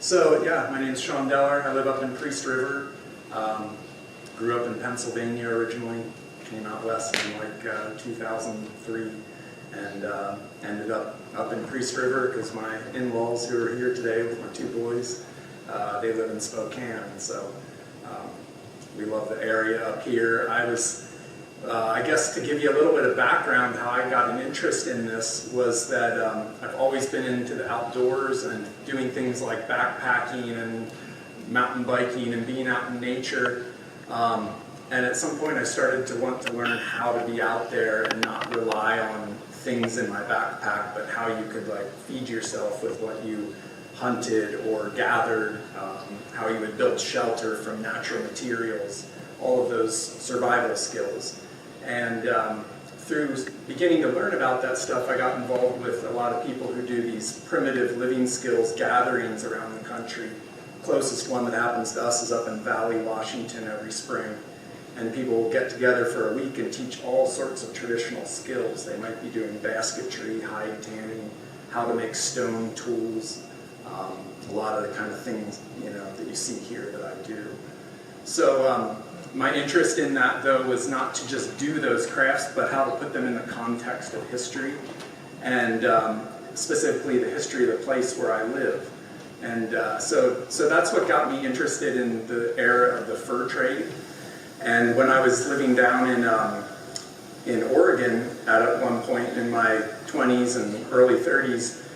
So yeah, my name's Shaun Deller. I live up in Priest River. Grew up in Pennsylvania originally. Came out west in 2003, and ended up in Priest River because my in-laws who are here today with my two boys, they live in Spokane. So we love the area up here. I guess to give you a little bit of background, how I got an interest in this was that I've always been into the outdoors and doing things like backpacking and mountain biking and being out in nature. And at some point I started to want to learn how to be out there and not rely on things in my backpack, but how you could feed yourself with what you hunted or gathered, how you would build shelter from natural materials, all of those survival skills. And through beginning to learn about that stuff, I got involved with a lot of people who do these primitive living skills gatherings around the country. Closest one that happens to us is up in Valley, Washington every spring. And people will get together for a week and teach all sorts of traditional skills. They might be doing basketry, hide tanning, how to make stone tools, a lot of the kind of things that you see here that I do. So my interest in that, though, was not to just do those crafts, but how to put them in the context of history, and specifically the history of the place where I live. And so that's what got me interested in the era of the fur trade. And when I was living down in Oregon at one point in my 20s and early 30s,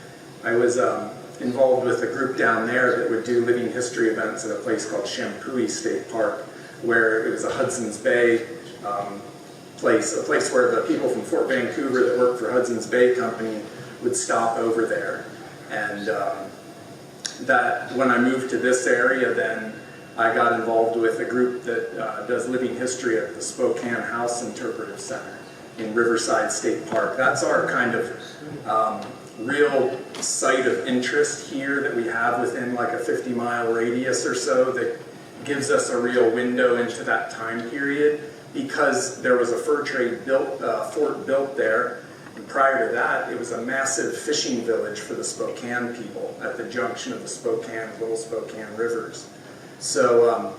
I was involved with a group down there that would do living history events at a place called Shampooey State Park, where it was a Hudson's Bay place, a place where the people from Fort Vancouver that worked for Hudson's Bay Company would stop over there. And that when I moved to this area, then I got involved with a group that does living history at the Spokane House Interpretive Center in Riverside State Park. That's our kind of real site of interest here that we have within a 50-mile radius or so that gives us a real window into that time period, because there was a fur trade fort built there. And prior to that, it was a massive fishing village for the Spokane people at the junction of the Spokane and Little Spokane rivers. So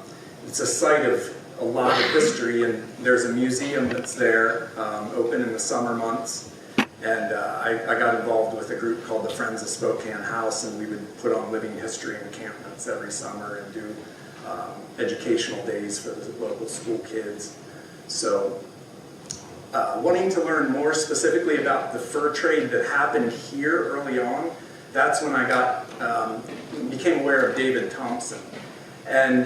it's a site of a lot of history, and there's a museum that's there, open in the summer months. And I got involved with a group called the Friends of Spokane House, and we would put on living history encampments every summer and do educational days for the local school kids. So wanting to learn more specifically about the fur trade that happened here early on, that's when I became aware of David Thompson. And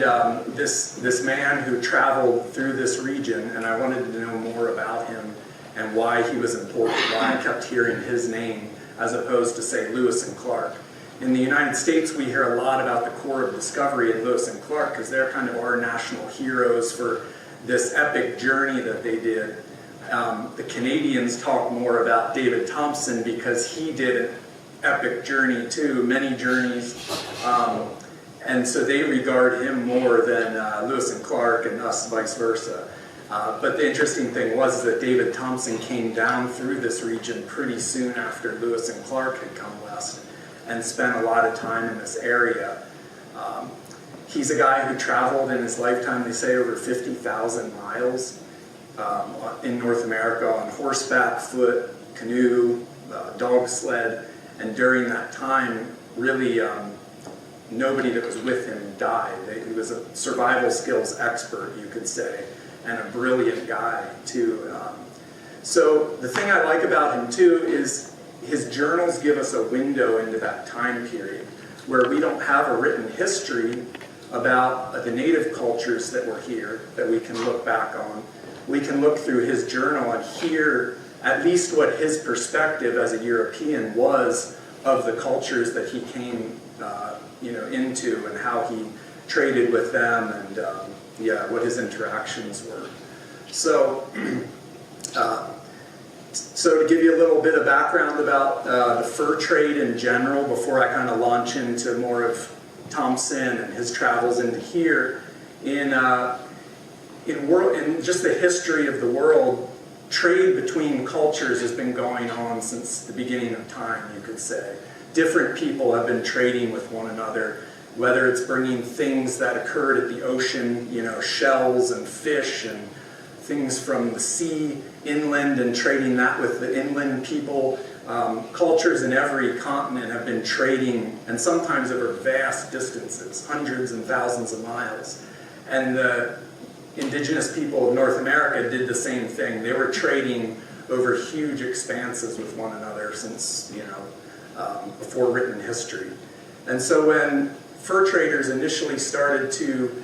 this man who traveled through this region, and I wanted to know more about him and why he was important, why I kept hearing his name as opposed to, say, Lewis and Clark. In the United States, we hear a lot about the Corps of Discovery and Lewis and Clark because they're kind of our national heroes for this epic journey that they did. The Canadians talk more about David Thompson because he did an epic journey too, many journeys. And so they regard him more than Lewis and Clark, and us vice versa. But the interesting thing was that David Thompson came down through this region pretty soon after Lewis and Clark had come west and spent a lot of time in this area. He's a guy who traveled in his lifetime, they say, over 50,000 miles in North America on horseback, foot, canoe, dog sled, and during that time, really nobody that was with him died. He was a survival skills expert, you could say, and a brilliant guy, too. So the thing I like about him, too, is his journals give us a window into that time period where we don't have a written history about the native cultures that were here that we can look back on. We can look through his journal and hear at least what his perspective as a European was of the cultures that he came into, and how he traded with them, and what his interactions were. So, so to give you a little bit of background about the fur trade in general, before I kind of launch into more of Thompson and his travels into here, in just the history of the world, trade between cultures has been going on since the beginning of time, you could say. Different people have been trading with one another whether it's bringing things that occurred at the ocean, you know, shells and fish and things from the sea inland and trading that with the inland people. Cultures in every continent have been trading, and sometimes over vast distances, hundreds and thousands of miles. And the indigenous people of North America did the same thing. They were trading over huge expanses with one another since, you know, before written history. And so when fur traders initially started to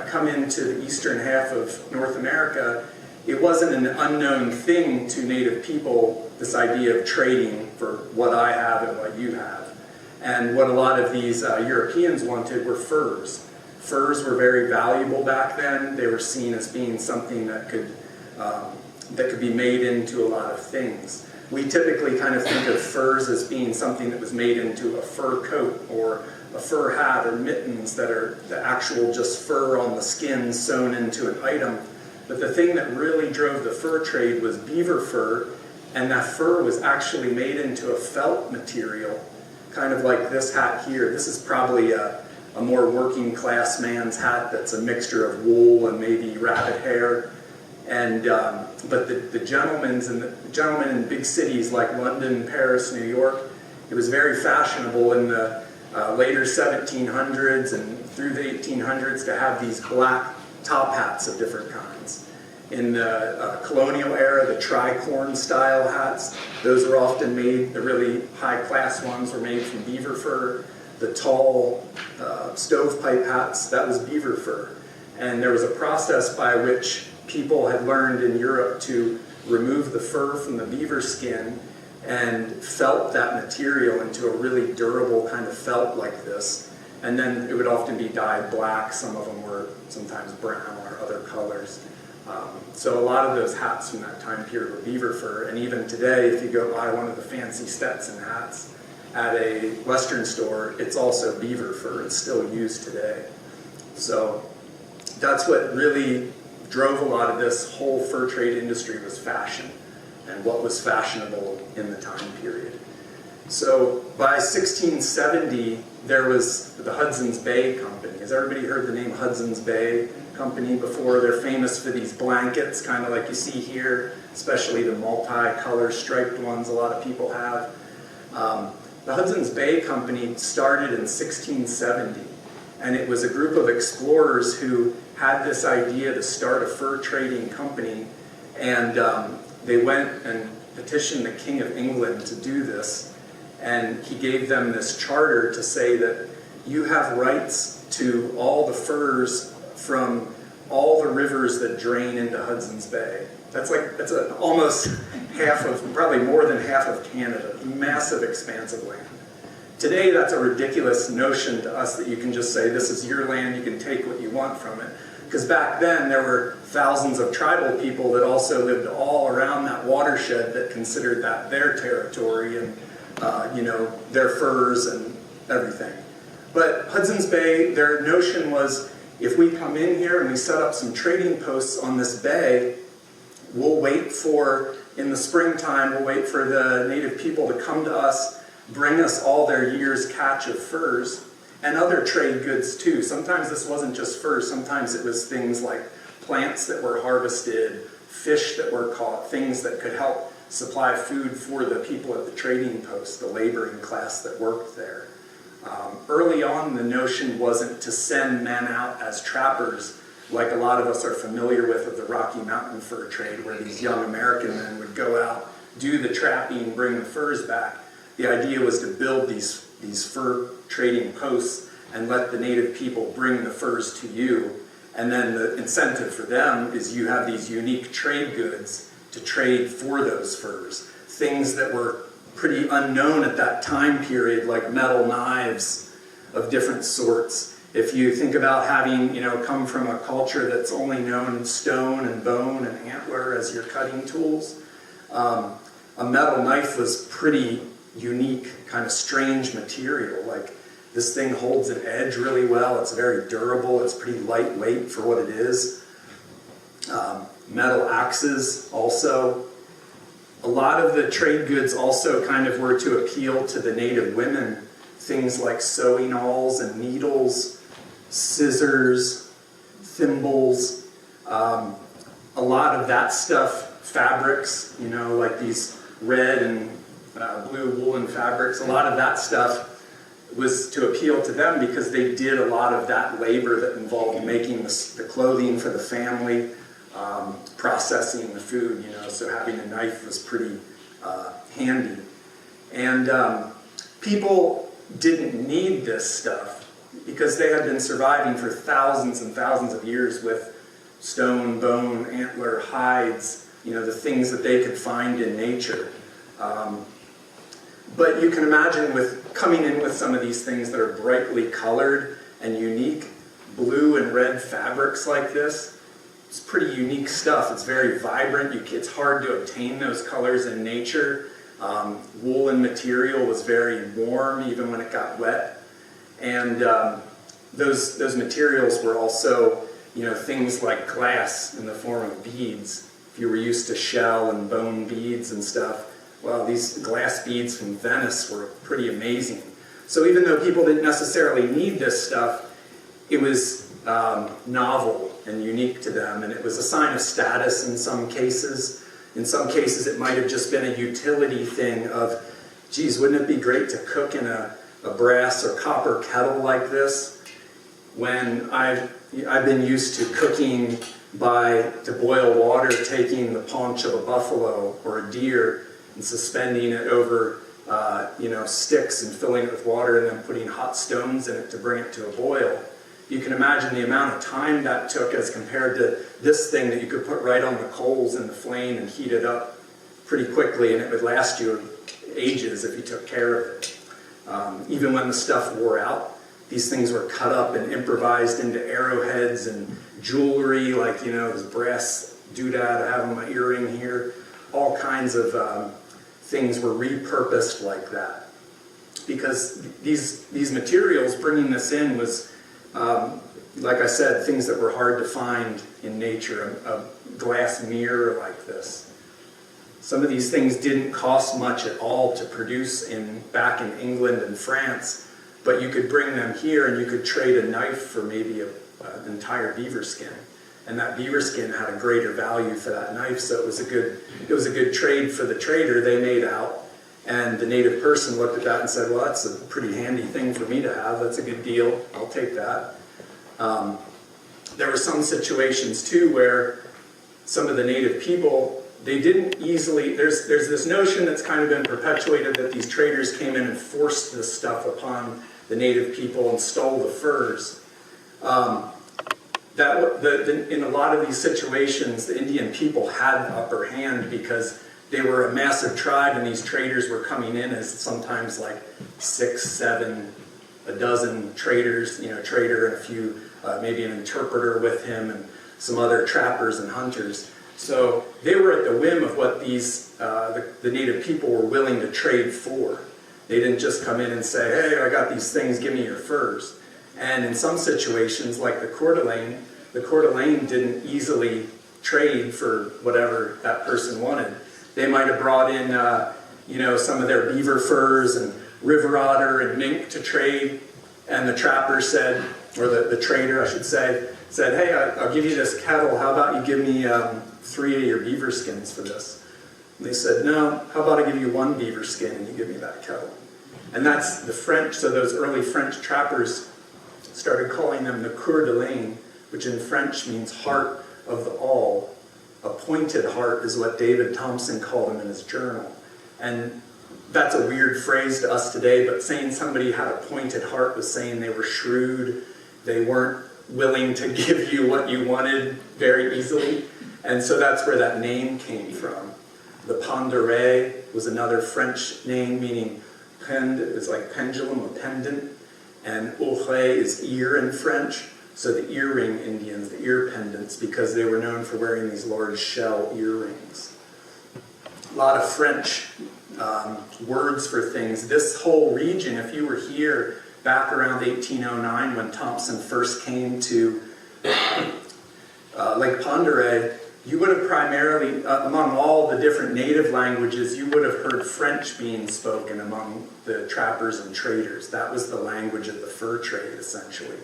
come into the eastern half of North America, it wasn't an unknown thing to native people, this idea of trading for what I have and what you have. And what a lot of these Europeans wanted were furs. Furs were very valuable back then. They were seen as being something that could be made into a lot of things. We typically kind of think of furs as being something that was made into a fur coat or a fur hat or mittens that are the actual just fur on the skin sewn into an item. But the thing that really drove the fur trade was beaver fur, and that fur was actually made into a felt material, kind of like this hat here. This is probably a more working class man's hat that's a mixture of wool and maybe rabbit hair. And but the gentlemen in big cities like London, Paris, New York, it was very fashionable in the later 1700s and through the 1800s to have these black top hats of different kinds. In the colonial era, the tricorn style hats, those were often made, the really high class ones were made from beaver fur. The tall stovepipe hats, that was beaver fur. And there was a process by which people had learned in Europe to remove the fur from the beaver skin and felt that material into a really durable kind of felt like this. And then it would often be dyed black. Some of them were sometimes brown or other colors. So a lot of those hats from that time period were beaver fur. And even today, if you go buy one of the fancy Stetson hats at a Western store, it's also beaver fur. It's still used today. So that's what really drove a lot of this whole fur trade industry, was fashion and what was fashionable in the time period. So by 1670, there was the Hudson's Bay Company. Has everybody heard the name Hudson's Bay Company before? They're famous for these blankets, kind of like you see here, especially the multi-color striped ones a lot of people have. The Hudson's Bay Company started in 1670, and it was a group of explorers who had this idea to start a fur trading company, and they went and petitioned the King of England to do this, and he gave them this charter to say that you have rights to all the furs from all the rivers that drain into Hudson's Bay. That's almost half of, probably more than half of Canada, massive expanse of land. Today, that's a ridiculous notion to us that you can just say, this is your land, you can take what you want from it. Because back then, there were thousands of tribal people that also lived all around that watershed that considered that their territory and, their furs and everything. But Hudson's Bay, their notion was, if we come in here and we set up some trading posts on this bay, we'll wait for, in the springtime, we'll wait for the native people to come to us, bring us all their year's catch of furs, and other trade goods too. Sometimes this wasn't just furs, sometimes it was things like plants that were harvested, fish that were caught, things that could help supply food for the people at the trading post, the laboring class that worked there. Early on, the notion wasn't to send men out as trappers, like a lot of us are familiar with the Rocky Mountain fur trade, where these young American men would go out, do the trapping, bring the furs back. The idea was to build these fur trading posts and let the native people bring the furs to you. And then the incentive for them is you have these unique trade goods to trade for those furs. Things that were pretty unknown at that time period, like metal knives of different sorts. If you think about having, come from a culture that's only known stone and bone and antler as your cutting tools, a metal knife was pretty unique, kind of strange material. Like, this thing holds an edge really well, it's very durable, it's pretty lightweight for what it is. Metal axes also. A lot of the trade goods also kind of were to appeal to the native women things like sewing awls and needles, scissors, thimbles, a lot of that stuff, fabrics, you know, like these red and blue woolen fabrics, a lot of that stuff was to appeal to them because they did a lot of that labor that involved making the clothing for the family, processing the food, you know, so having a knife was pretty handy. And people didn't need this stuff because they had been surviving for thousands and thousands of years with stone, bone, antler, hides, you know, the things that they could find in nature. But you can imagine with coming in with some of these things that are brightly colored and unique, blue and red fabrics like this, it's pretty unique stuff. It's very vibrant. It's hard to obtain those colors in nature. Woolen material was very warm even when it got wet. And those materials were also, you know, things like glass in the form of beads. If you were used to shell and bone beads and stuff, well, these glass beads from Venice were pretty amazing. So even though people didn't necessarily need this stuff, it was novel and unique to them, and it was a sign of status in some cases. In some cases, it might have just been a utility thing of, geez, wouldn't it be great to cook in a brass or copper kettle like this? When I've been used to cooking to boil water, taking the paunch of a buffalo or a deer and suspending it over you know, sticks and filling it with water and then putting hot stones in it to bring it to a boil. You can imagine the amount of time that took as compared to this thing that you could put right on the coals in the flame and heat it up pretty quickly, and it would last you ages if you took care of it. Even when the stuff wore out, these things were cut up and improvised into arrowheads and jewelry, like, you know, this brass doodad I have on my earring here. All kinds of things were repurposed like that. Because these materials, bringing this in was, like I said, things that were hard to find in nature. A glass mirror like this. Some of these things didn't cost much at all to produce back in England and France, but you could bring them here and you could trade a knife for maybe an entire beaver skin. And that beaver skin had a greater value for that knife, so it was a good trade for the trader. They made out, and the native person looked at that and said, well, that's a pretty handy thing for me to have. That's a good deal. I'll take that. There were some situations too where some of the native people, they didn't easily, there's this notion that's kind of been perpetuated that these traders came in and forced this stuff upon the native people and stole the furs. In a lot of these situations, the Indian people had the upper hand because they were a massive tribe, and these traders were coming in as sometimes like 6, 7, a dozen traders, you know, trader and a few, maybe an interpreter with him and some other trappers and hunters. So they were at the whim of what these, the native people were willing to trade for. They didn't just come in and say, hey, I got these things, give me your furs. And in some situations, like the Coeur d'Alene didn't easily trade for whatever that person wanted. They might have brought in, you know, some of their beaver furs and river otter and mink to trade, and the trapper said, or the trader, I should say, said, hey, I'll give you this kettle. How about you give me 3 of your beaver skins for this? And they said, no, how about I give you 1 beaver skin and you give me that kettle? And that's the French, so those early French trappers started calling them the Coeur d'Alene, which in French means heart of the all. A pointed heart is what David Thompson called them in his journal. And that's a weird phrase to us today, but saying somebody had a pointed heart was saying they were shrewd, they weren't willing to give you what you wanted very easily. And so that's where that name came from. The penderet was another French name meaning pend is like pendulum or pendant, and oreille is ear in French. So the earring Indians, the ear pendants, because they were known for wearing these large shell earrings. A lot of French words for things. This whole region, if you were here back around 1809 when Thompson first came to Lake Pend d'Oreille, you would have primarily, among all the different native languages, you would have heard French being spoken among the trappers and traders. That was the language of the fur trade, essentially.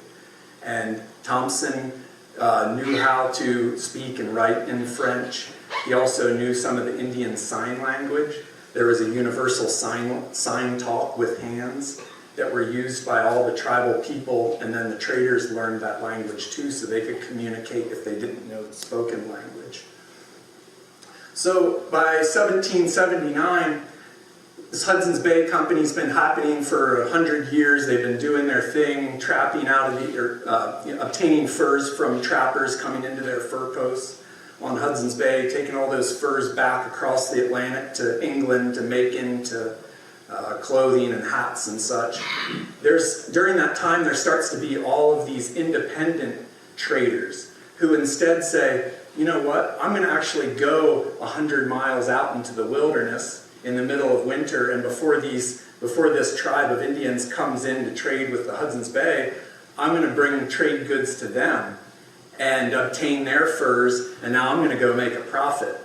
And Thompson knew how to speak and write in French. He also knew some of the Indian sign language. There was a universal sign talk with hands that were used by all the tribal people, and then the traders learned that language too, so they could communicate if they didn't know the spoken language. So by 1779, this Hudson's Bay Company's been happening for 100 years. They've been doing their thing, trapping out of obtaining furs from trappers coming into their fur posts on Hudson's Bay, taking all those furs back across the Atlantic to England to make into clothing and hats and such. During that time, there starts to be all of these independent traders who instead say, you know what, I'm going to actually go 100 miles out into the wilderness in the middle of winter, and before this tribe of Indians comes in to trade with the Hudson's Bay, I'm going to bring trade goods to them and obtain their furs, and now I'm going to go make a profit.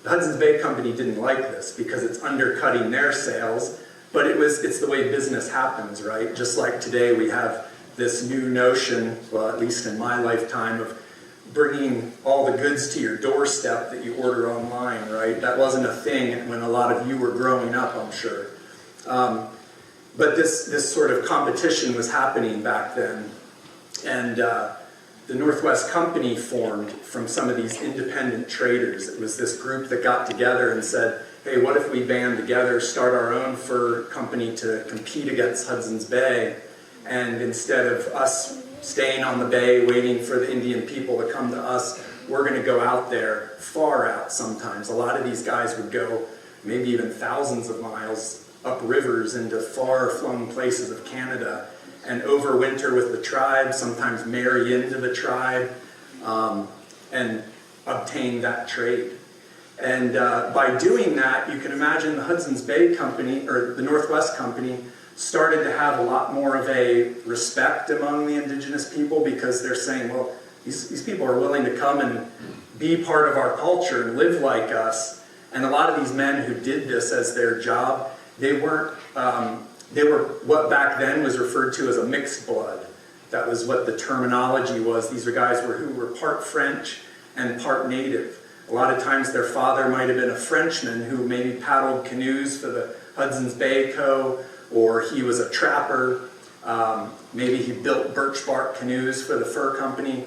The Hudson's Bay Company didn't like this because it's undercutting their sales, but it's the way business happens, right? Just like today we have this new notion, well, at least in my lifetime, of bringing all the goods to your doorstep that you order online, right? That wasn't a thing when a lot of you were growing up, I'm sure. But this sort of competition was happening back then. And the Northwest Company formed from some of these independent traders. It was this group that got together and said, hey, what if we band together, start our own fur company to compete against Hudson's Bay, and instead of us staying on the bay waiting for the Indian people to come to us, we're going to go out there, far out sometimes. A lot of these guys would go maybe even thousands of miles up rivers into far-flung places of Canada and overwinter with the tribe, sometimes marry into the tribe, and obtain that trade. And by doing that, you can imagine the Hudson's Bay Company, or the Northwest Company, started to have a lot more of a respect among the indigenous people, because they're saying, well, these people are willing to come and be part of our culture and live like us. And a lot of these men who did this as their job, they were what back then was referred to as a mixed blood. That was what the terminology was. These were guys who were part French and part native. A lot of times their father might have been a Frenchman who maybe paddled canoes for the Hudson's Bay Co., or he was a trapper. Maybe he built birch bark canoes for the fur company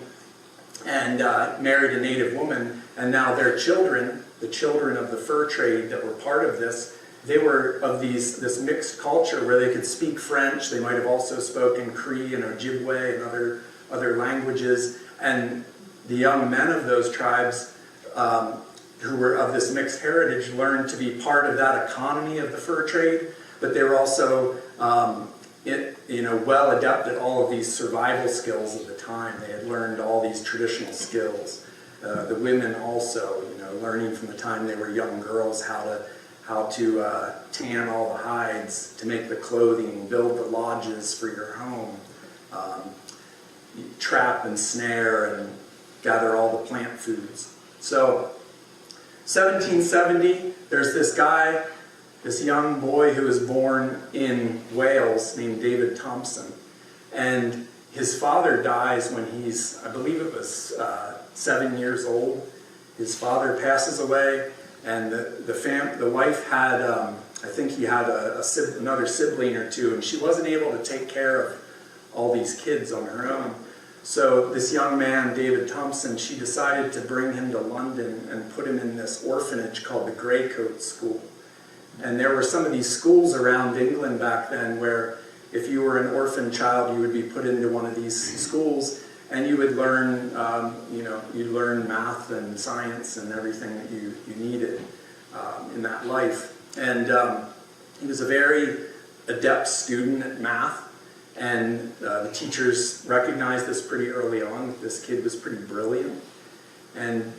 and married a native woman. And now their children, the children of the fur trade that were part of this, they were of this mixed culture where they could speak French. They might have also spoken Cree and Ojibwe and other languages. And the young men of those tribes who were of this mixed heritage learned to be part of that economy of the fur trade, but they were also well adept at all of these survival skills of the time. They had learned all these traditional skills. The women also, learning from the time they were young girls how to tan all the hides, to make the clothing, build the lodges for your home, trap and snare and gather all the plant foods. So 1770, there's this guy, this young boy who was born in Wales named David Thompson. And his father dies when he's, I believe it was 7 years old. His father passes away, and the wife had, I think he had another sibling or two, and she wasn't able to take care of all these kids on her own. So this young man, David Thompson, she decided to bring him to London and put him in this orphanage called the Greycoat School. And there were some of these schools around England back then where if you were an orphan child, you would be put into one of these schools, and you would learn, you'd learn math and science and everything that you needed in that life. And he was a very adept student at math, and the teachers recognized this pretty early on, that this kid was pretty brilliant. And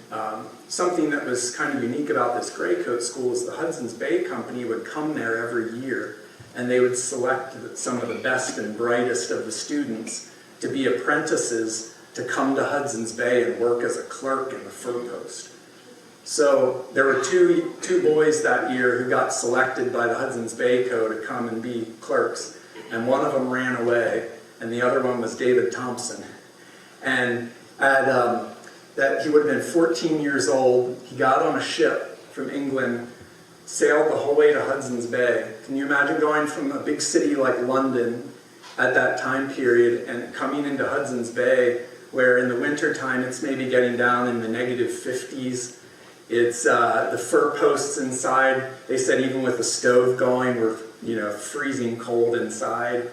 something that was kind of unique about this Greycoat School is the Hudson's Bay Company would come there every year, and they would select some of the best and brightest of the students to be apprentices to come to Hudson's Bay and work as a clerk in the fur post. So there were two boys that year who got selected by the Hudson's Bay Co. to come and be clerks, and one of them ran away, and the other one was David Thompson. And that he would have been 14 years old. He got on a ship from England, sailed the whole way to Hudson's Bay. Can you imagine going from a big city like London at that time period and coming into Hudson's Bay, where in the wintertime it's maybe getting down in the negative 50s. It's the fur posts inside, they said even with the stove going, were freezing cold inside.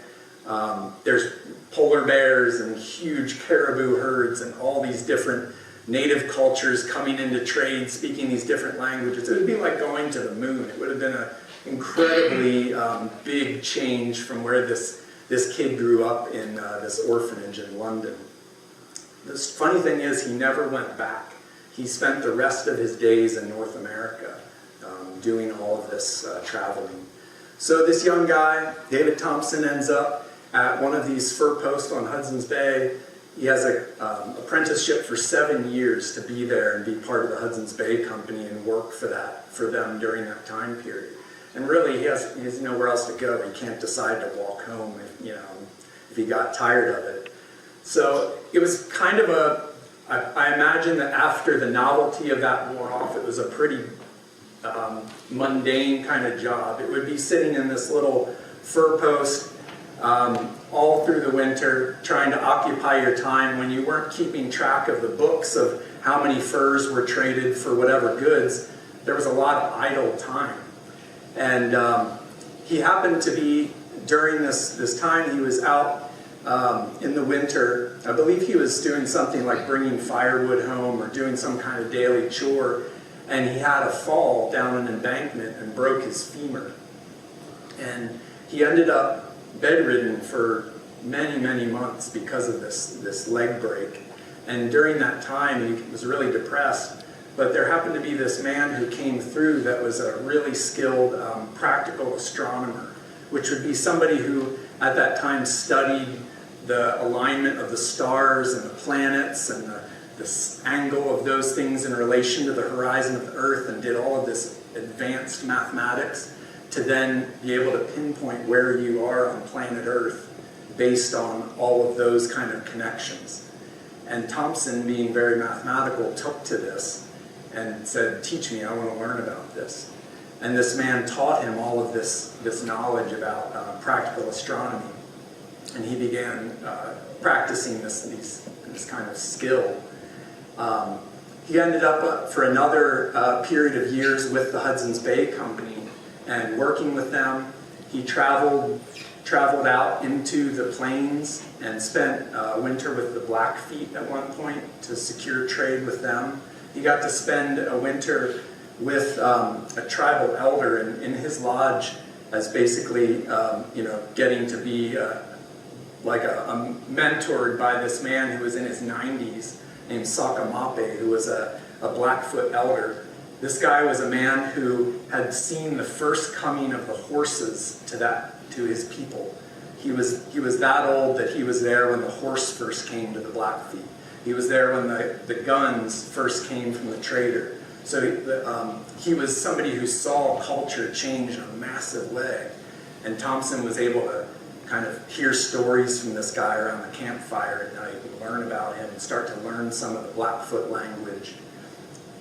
There's polar bears and huge caribou herds and all these different native cultures coming into trade, speaking these different languages. It would be like going to the moon. It would have been an incredibly big change from where this kid grew up in this orphanage in London. The funny thing is, he never went back. He spent the rest of his days in North America doing all of this traveling. So this young guy, David Thompson, ends up at one of these fur posts on Hudson's Bay. He has an apprenticeship for 7 years to be there and be part of the Hudson's Bay Company and work for them during that time period. And really, he has nowhere else to go. He can't decide to walk home if he got tired of it. So it was kind of I imagine that after the novelty of that wore off, it was a pretty mundane kind of job. It would be sitting in this little fur post all through the winter, trying to occupy your time when you weren't keeping track of the books of how many furs were traded for whatever goods. There was a lot of idle time. And he happened to be, during this time, he was out in the winter. I believe he was doing something like bringing firewood home or doing some kind of daily chore, and he had a fall down an embankment and broke his femur. And he ended up bedridden for many, many months because of this leg break. And during that time, he was really depressed. But there happened to be this man who came through that was a really skilled practical astronomer, which would be somebody who at that time studied the alignment of the stars and the planets and the angle of those things in relation to the horizon of the Earth, and did all of this advanced mathematics to then be able to pinpoint where you are on planet Earth based on all of those kind of connections. And Thompson, being very mathematical, took to this and said, "Teach me, I want to learn about this." And this man taught him all of this knowledge about practical astronomy. And he began practicing this kind of skill. He ended up for another period of years with the Hudson's Bay Company and working with them. He traveled out into the plains and spent winter with the Blackfeet at one point to secure trade with them. He got to spend a winter with a tribal elder in his lodge as basically getting to be mentored by this man who was in his 90s named Sakamape, who was a Blackfoot elder. This guy was a man who had seen the first coming of the horses to his people. He was that old that he was there when the horse first came to the Blackfeet. He was there when the guns first came from the trader. So he was somebody who saw culture change in a massive way. And Thompson was able to kind of hear stories from this guy around the campfire at night and learn about him and start to learn some of the Blackfoot language.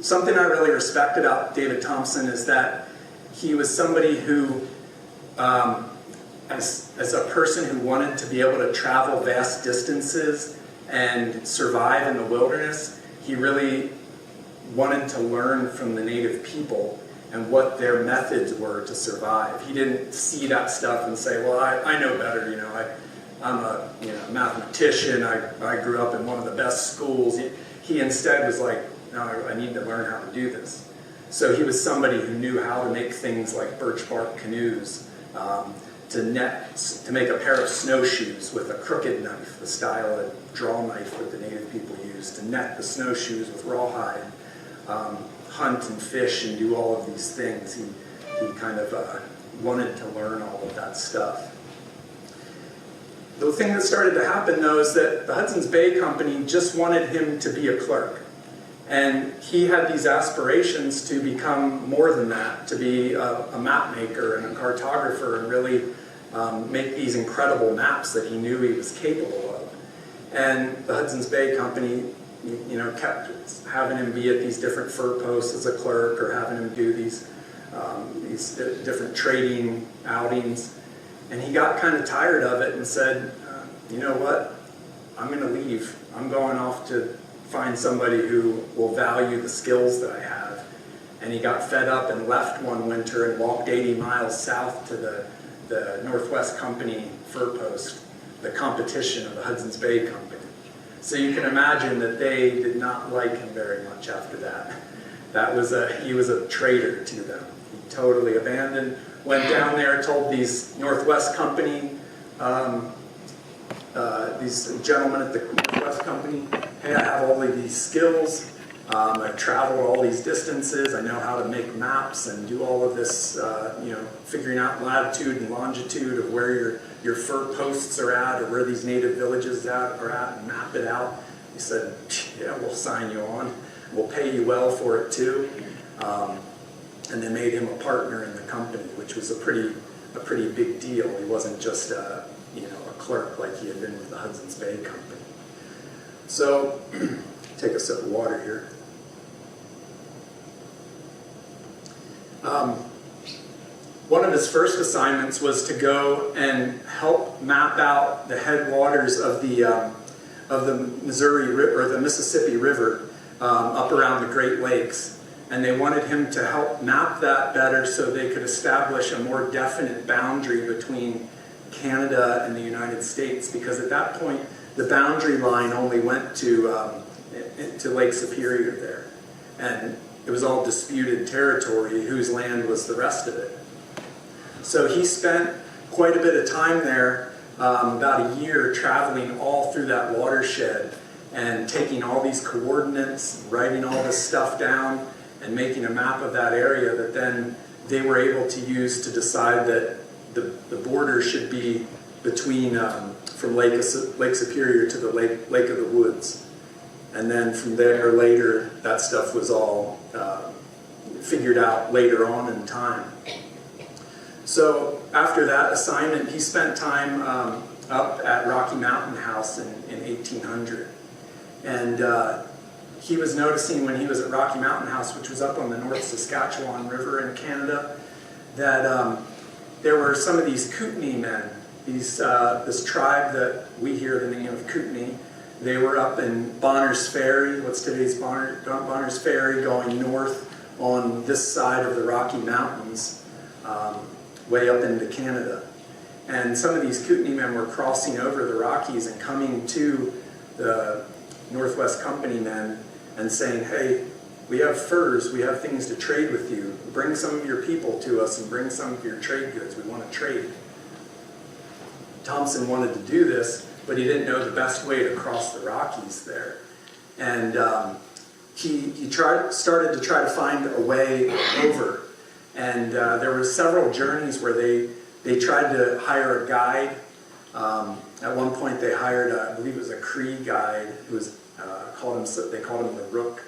Something I really respect about David Thompson is that he was somebody who, as a person who wanted to be able to travel vast distances and survive in the wilderness, he really wanted to learn from the native people and what their methods were to survive. He didn't see that stuff and say, well, I know better, I'm a mathematician, I grew up in one of the best schools. He instead was like, no, I need to learn how to do this. So he was somebody who knew how to make things like birch bark canoes, to make a pair of snowshoes with a crooked knife, the style of draw knife that the native people used, to net the snowshoes with rawhide, hunt and fish and do all of these things. He kind of wanted to learn all of that stuff. The thing that started to happen, though, is that the Hudson's Bay Company just wanted him to be a clerk. And he had these aspirations to become more than that, to be a map maker and a cartographer and really make these incredible maps that he knew he was capable of. And the Hudson's Bay Company, kept having him be at these different fur posts as a clerk, or having him do these different trading outings. And he got kind of tired of it and said, you know what, I'm going to leave. I'm going off to find somebody who will value the skills that I have. And he got fed up and left one winter and walked 80 miles south to the Northwest Company fur post, the competition of the Hudson's Bay Company. So you can imagine that they did not like him very much after that. He was a traitor to them. He totally abandoned, went down there, told these Northwest Company, these gentlemen at the Northwest Company, hey, I have all of these skills, I've traveled all these distances, I know how to make maps and do all of this, figuring out latitude and longitude of where your fur posts are at, or where these native villages are at, and map it out. He said, yeah, we'll sign you on. We'll pay you well for it too. And they made him a partner in the company, which was a pretty big deal. He wasn't just a clerk like he had been with the Hudson's Bay Company. So, take a sip of water here. One of his first assignments was to go and help map out the headwaters of the Missouri River, or the Mississippi River, up around the Great Lakes. And they wanted him to help map that better so they could establish a more definite boundary between Canada and the United States, because at that point the boundary line only went to Lake Superior there, and it was all disputed territory, whose land was the rest of it. So he spent quite a bit of time there, about a year, traveling all through that watershed and taking all these coordinates, writing all this stuff down, and making a map of that area that then they were able to use to decide that the border should be between from Lake Superior to the Lake of the Woods. And then from there later, that stuff was all figured out later on in time. So after that assignment, he spent time up at Rocky Mountain House in 1800. And he was noticing when he was at Rocky Mountain House, which was up on the North Saskatchewan River in Canada, that there were some of these Kootenai men, this tribe that we hear the name of Kootenai. They were up in Bonner's Ferry, what's today's Bonner's Ferry, going north on this side of the Rocky Mountains, way up into Canada. And some of these Kootenai men were crossing over the Rockies and coming to the Northwest Company men and saying, hey, we have furs, we have things to trade with you. Bring some of your people to us and bring some of your trade goods. We want to trade. Thompson wanted to do this, but he didn't know the best way to cross the Rockies there. And he started to try to find a way over. And there were several journeys where they tried to hire a guide. At one point they hired, I believe it was a Cree guide, who was they called him the Rook.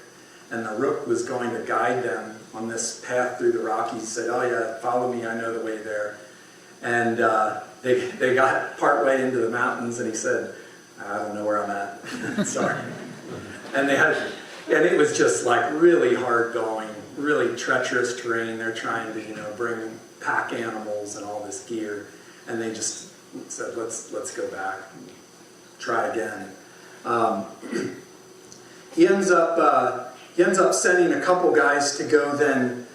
And the Rook was going to guide them on this path through the Rockies. He said, oh yeah, follow me, I know the way there. And they got partway into the mountains, and he said, I don't know where I'm at. Sorry. And it was just like really hard going, really treacherous terrain. They're trying to bring pack animals and all this gear, and they just said, let's go back and try again. He ends up sending a couple guys to go then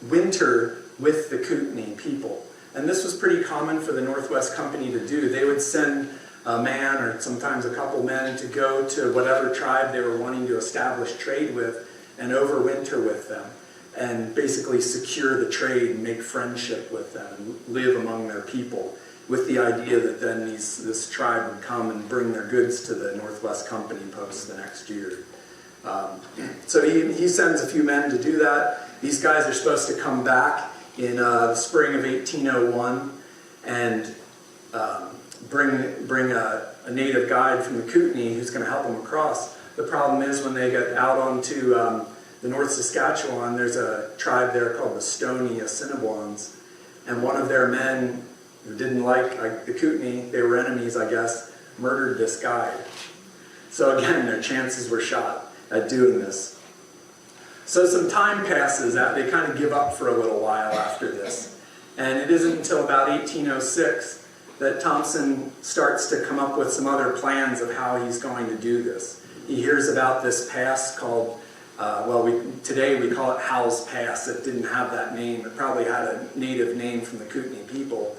winter with the Kootenai people. And this was pretty common for the Northwest Company to do. They would send a man or sometimes a couple men to go to whatever tribe they were wanting to establish trade with and overwinter with them and basically secure the trade and make friendship with them and live among their people, with the idea that then this tribe would come and bring their goods to the Northwest Company post the next year. So he sends a few men to do that. These guys are supposed to come back in the spring of 1801 and bring a native guide from the Kootenai who's going to help them across. The problem is when they get out onto the North Saskatchewan, there's a tribe there called the Stoney Assiniboines, and one of their men who didn't like the Kootenai, they were enemies, I guess, murdered this guide. So again, their chances were shot at doing this. So some time passes, they kind of give up for a little while after this. And it isn't until about 1806 that Thompson starts to come up with some other plans of how he's going to do this. He hears about this pass called, today we call it Howell's Pass. It didn't have that name. It probably had a native name from the Kootenai people,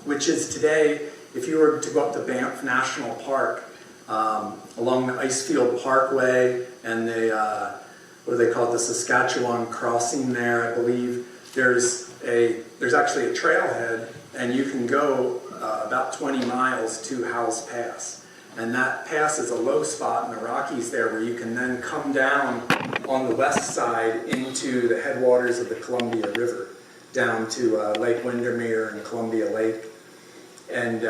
which is today, if you were to go up to Banff National Park, along the Icefield Parkway and the, what do they call it, the Saskatchewan crossing there, I believe, there's actually a trailhead, and you can go about 20 miles to Howell's Pass. And that pass is a low spot in the Rockies there where you can then come down on the west side into the headwaters of the Columbia River, down to Lake Windermere and Columbia Lake. And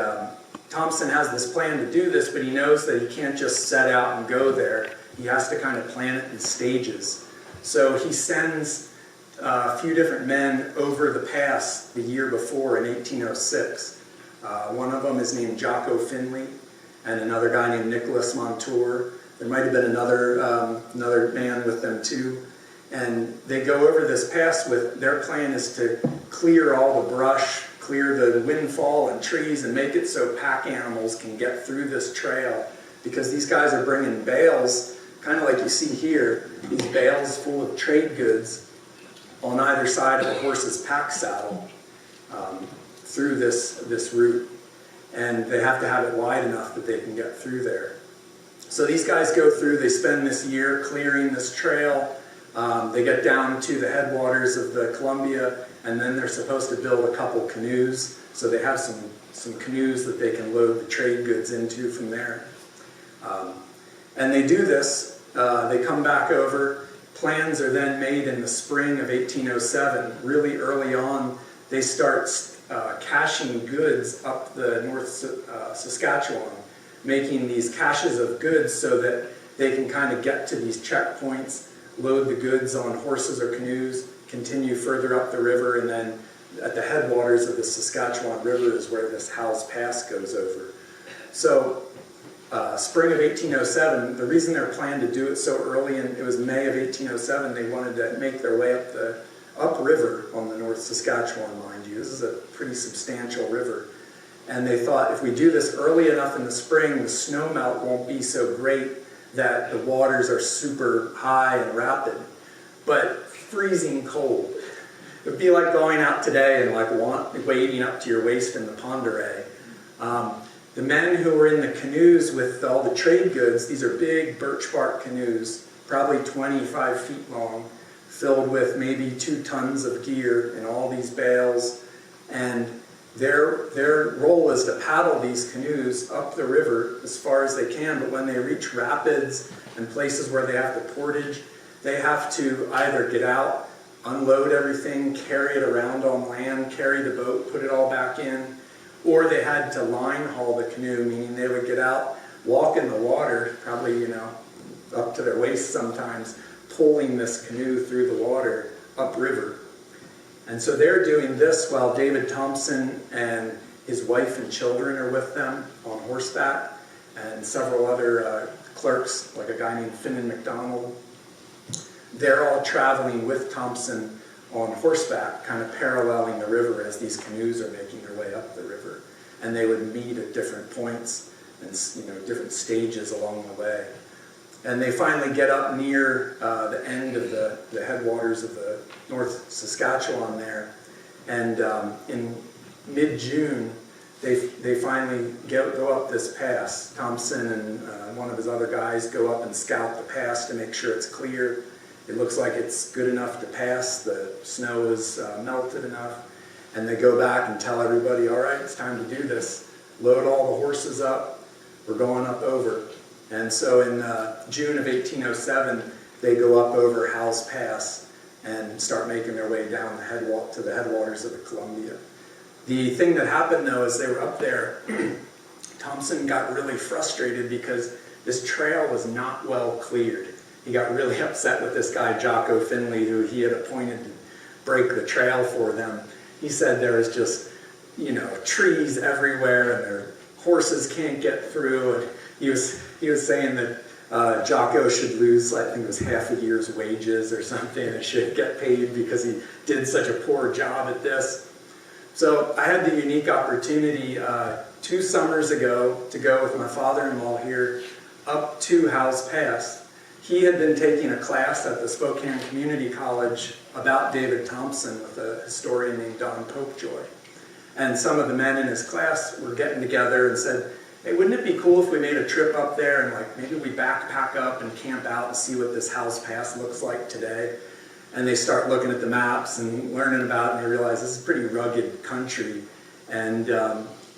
Thompson has this plan to do this, but he knows that he can't just set out and go there. He has to kind of plan it in stages. So he sends a few different men over the pass the year before in 1806. One of them is named Jocko Finley, and another guy named Nicholas Montour. There might have been another man with them too. And they go over this pass with, their plan is to clear all the brush, clear the windfall and trees, and make it so pack animals can get through this trail. Because these guys are bringing bales, kind of like you see here, these bales full of trade goods on either side of the horse's pack saddle through this route. And they have to have it wide enough that they can get through there. So these guys go through, they spend this year clearing this trail. They get down to the headwaters of the Columbia, and then they're supposed to build a couple canoes. So they have some canoes that they can load the trade goods into from there. And they do this, they come back over. Plans are then made in the spring of 1807. Really early on, they start caching goods up the North Saskatchewan, making these caches of goods so that they can kind of get to these checkpoints, load the goods on horses or canoes, continue further up the river, and then at the headwaters of the Saskatchewan River is where this Howell's Pass goes over. So spring of 1807, the reason they're planning to do it so early, and it was May of 1807, they wanted to make their way up the upriver on the North Saskatchewan, mind you. This is a pretty substantial river. And they thought if we do this early enough in the spring, the snow melt won't be so great that the waters are super high and rapid, but freezing cold. It would be like going out today and like wading up to your waist in the Pend d'Oreille. The men who were in the canoes with all the trade goods, these are big birch bark canoes, probably 25 feet long, filled with maybe 2 tons of gear in all these bales, and their role is to paddle these canoes up the river as far as they can, but when they reach rapids and places where they have to portage, they have to either get out, unload everything, carry it around on land, carry the boat, put it all back in, or they had to line haul the canoe, meaning they would get out, walk in the water, probably, up to their waist sometimes, pulling this canoe through the water upriver. And so they're doing this while David Thompson and his wife and children are with them on horseback, and several other clerks, like a guy named Finnan MacDonald. They're all traveling with Thompson on horseback, kind of paralleling the river as these canoes are making their way up the river. And they would meet at different points and different stages along the way. And they finally get up near the end of the headwaters of the North Saskatchewan there. And in mid-June, they finally go up this pass. Thompson and one of his other guys go up and scout the pass to make sure it's clear. It looks like it's good enough to pass. The snow is melted enough. And they go back and tell everybody, all right, it's time to do this. Load all the horses up. We're going up over. And so in June of 1807, they go up over Howell's Pass and start making their way down to the headwaters of the Columbia. The thing that happened, though, is they were up there, Thompson got really frustrated because this trail was not well cleared. He got really upset with this guy, Jocko Finley, who he had appointed to break the trail for them. He said there was just, trees everywhere and their horses can't get through. And he was saying that Jocko should lose, I think it was half a year's wages or something, and should get paid because he did such a poor job at this. So I had the unique opportunity 2 summers ago to go with my father-in-law here up to Howes Pass. He had been taking a class at the Spokane Community College about David Thompson with a historian named Don Popejoy. And some of the men in his class were getting together and said, hey, wouldn't it be cool if we made a trip up there and maybe we backpack up and camp out and see what this Howes Pass looks like today? And they start looking at the maps and learning about it, and they realize this is pretty rugged country, and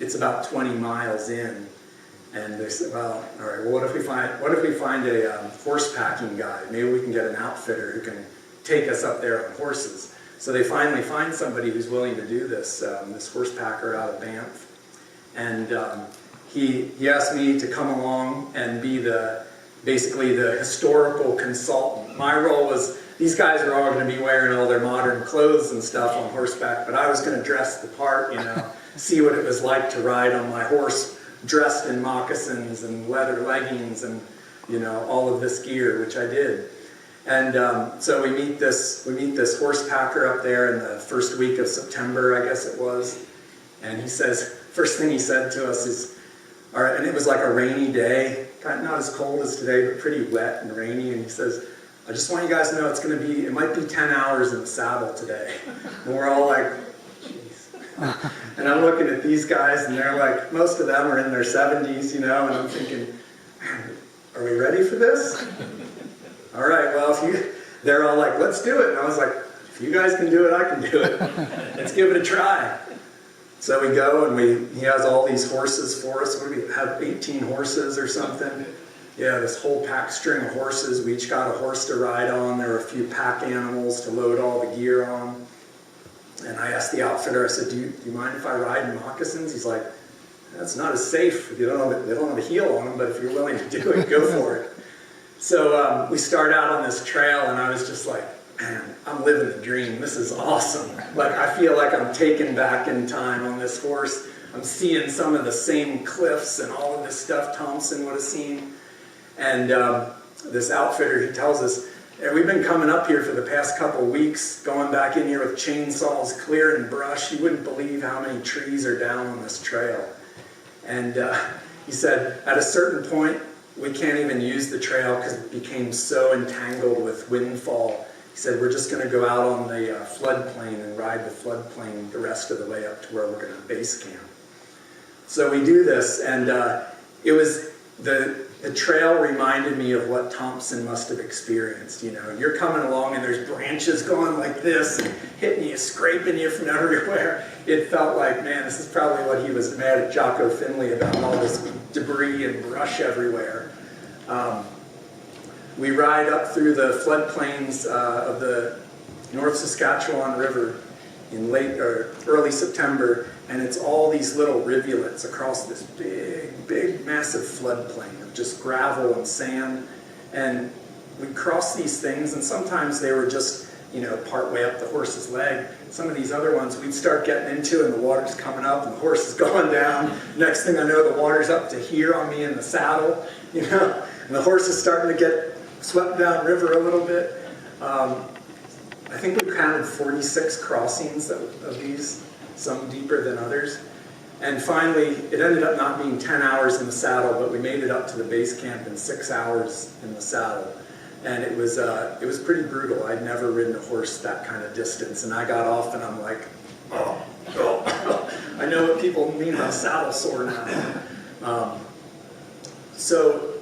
it's about 20 miles in. And they said, well, all right, well, what if we find a horse packing guy? Maybe we can get an outfitter who can take us up there on horses. So they finally find somebody who's willing to do this, this horse packer out of Banff. And he asked me to come along and be basically the historical consultant. My role was, these guys are all going to be wearing all their modern clothes and stuff on horseback, but I was going to dress the part, see what it was like to ride on my horse dressed in moccasins and leather leggings and all of this gear, which I did. And so we meet this horse packer up there in the first week of September, I guess it was. And he says, first thing he said to us is, all right, and it was like a rainy day, kind of not as cold as today, but pretty wet and rainy. And he says, I just want you guys to know it might be 10 hours in the saddle today. And we're all like, jeez. And I'm looking at these guys, and they're like, most of them are in their 70s, and I'm thinking, man, are we ready for this? All right, well, they're all like, let's do it. And I was like, if you guys can do it, I can do it. Let's give it a try. So we go, and he has all these horses for us. What do we have, 18 horses or something? Yeah, this whole pack string of horses. We each got a horse to ride on. There were a few pack animals to load all the gear on. And I asked the outfitter, I said, do you mind if I ride in moccasins? He's like, that's not as safe. They don't have a heel on them, but if you're willing to do it, go for it. So we start out on this trail, and I was just like, man, I'm living the dream. This is awesome. I feel like I'm taken back in time on this horse. I'm seeing some of the same cliffs and all of this stuff Thompson would have seen. And this outfitter, he tells us, and we've been coming up here for the past couple weeks, going back in here with chainsaws, clearing brush. You wouldn't believe how many trees are down on this trail. And he said, at a certain point, we can't even use the trail because it became so entangled with windfall. He said, we're just going to go out on the floodplain and ride the floodplain the rest of the way up to where we're going to base camp. So we do this, and it was the trail reminded me of what Thompson must have experienced. You're coming along and there's branches going like this and hitting you, scraping you from everywhere. It felt like, man, this is probably what he was mad at Jocko Finley about, all this debris and brush everywhere. We ride up through the floodplains of the North Saskatchewan River in early September, and it's all these little rivulets across this big, massive floodplain of just gravel and sand. And we cross these things, and sometimes they were just, part way up the horse's leg. Some of these other ones we'd start getting into, and the water's coming up, and the horse is going down. Next thing I know, the water's up to here on me in the saddle, and the horse is starting to get swept down river a little bit. I think we counted 46 crossings of these, some deeper than others. And finally, it ended up not being 10 hours in the saddle, but we made it up to the base camp in 6 hours in the saddle. And it was pretty brutal. I'd never ridden a horse that kind of distance, and I got off and I'm like, oh. I know what people mean by saddle sore now. So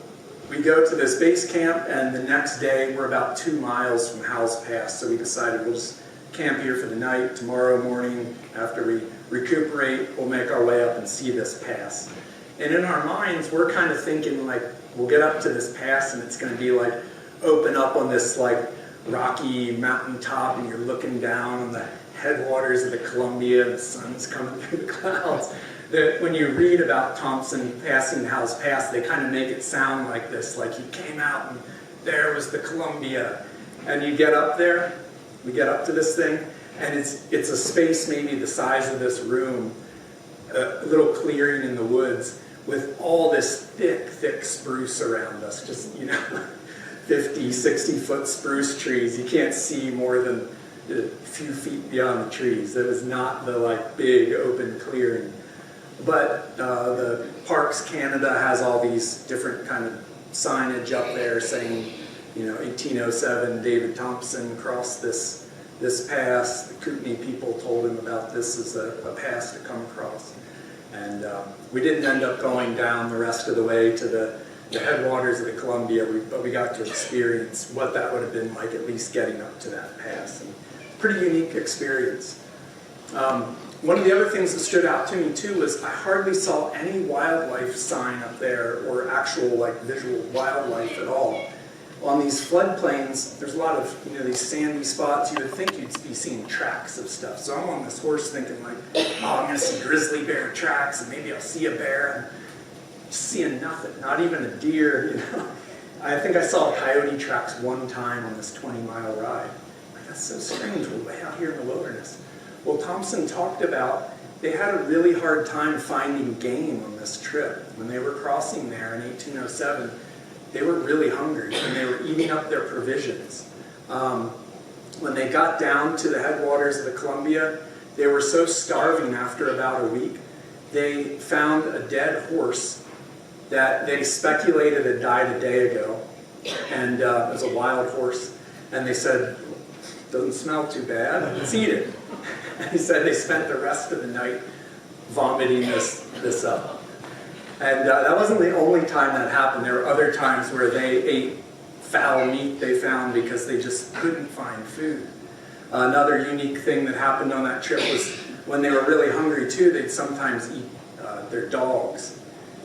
we go to this base camp, and the next day we're about 2 miles from Howes Pass, so we decided we'll just camp here for the night. Tomorrow morning, after we recuperate, we'll make our way up and see this pass. And in our minds, we're kind of thinking we'll get up to this pass and it's going to be open up on this rocky mountaintop, and you're looking down on the headwaters of the Columbia, and the sun's coming through the clouds. When you read about Thompson passing Howell's Pass, they kind of make it sound like this, like he came out and there was the Columbia. And you get up there, we get up to this thing, and it's a space maybe the size of this room, a little clearing in the woods, with all this thick, thick spruce around us, just, 50, 60-foot spruce trees. You can't see more than a few feet beyond the trees. It was not the big open clearing. But the Parks Canada has all these different kind of signage up there saying, 1807, David Thompson crossed this pass. The Kootenai people told him about this as a pass to come across. And we didn't end up going down the rest of the way to the headwaters of the Columbia, but we got to experience what that would have been like, at least getting up to that pass. And pretty unique experience. One of the other things that stood out to me too was I hardly saw any wildlife sign up there, or actual visual wildlife at all. On these floodplains, there's a lot of these sandy spots. You would think you'd be seeing tracks of stuff. So I'm on this horse thinking I'm going to see grizzly bear tracks, and maybe I'll see a bear. And seeing nothing, not even a deer. I think I saw coyote tracks one time on this 20-mile ride. That's so strange. We're way out here in the wilderness. Well, Thompson talked about they had a really hard time finding game on this trip. When they were crossing there in 1807, they were really hungry and they were eating up their provisions. When they got down to the headwaters of the Columbia, they were so starving after about a week, they found a dead horse that they speculated had died a day ago. And it was a wild horse. And they said, doesn't smell too bad, let's eat it. And he said they spent the rest of the night vomiting this up. And that wasn't the only time that happened. There were other times where they ate foul meat they found because they just couldn't find food. Another unique thing that happened on that trip was when they were really hungry too, they'd sometimes eat their dogs.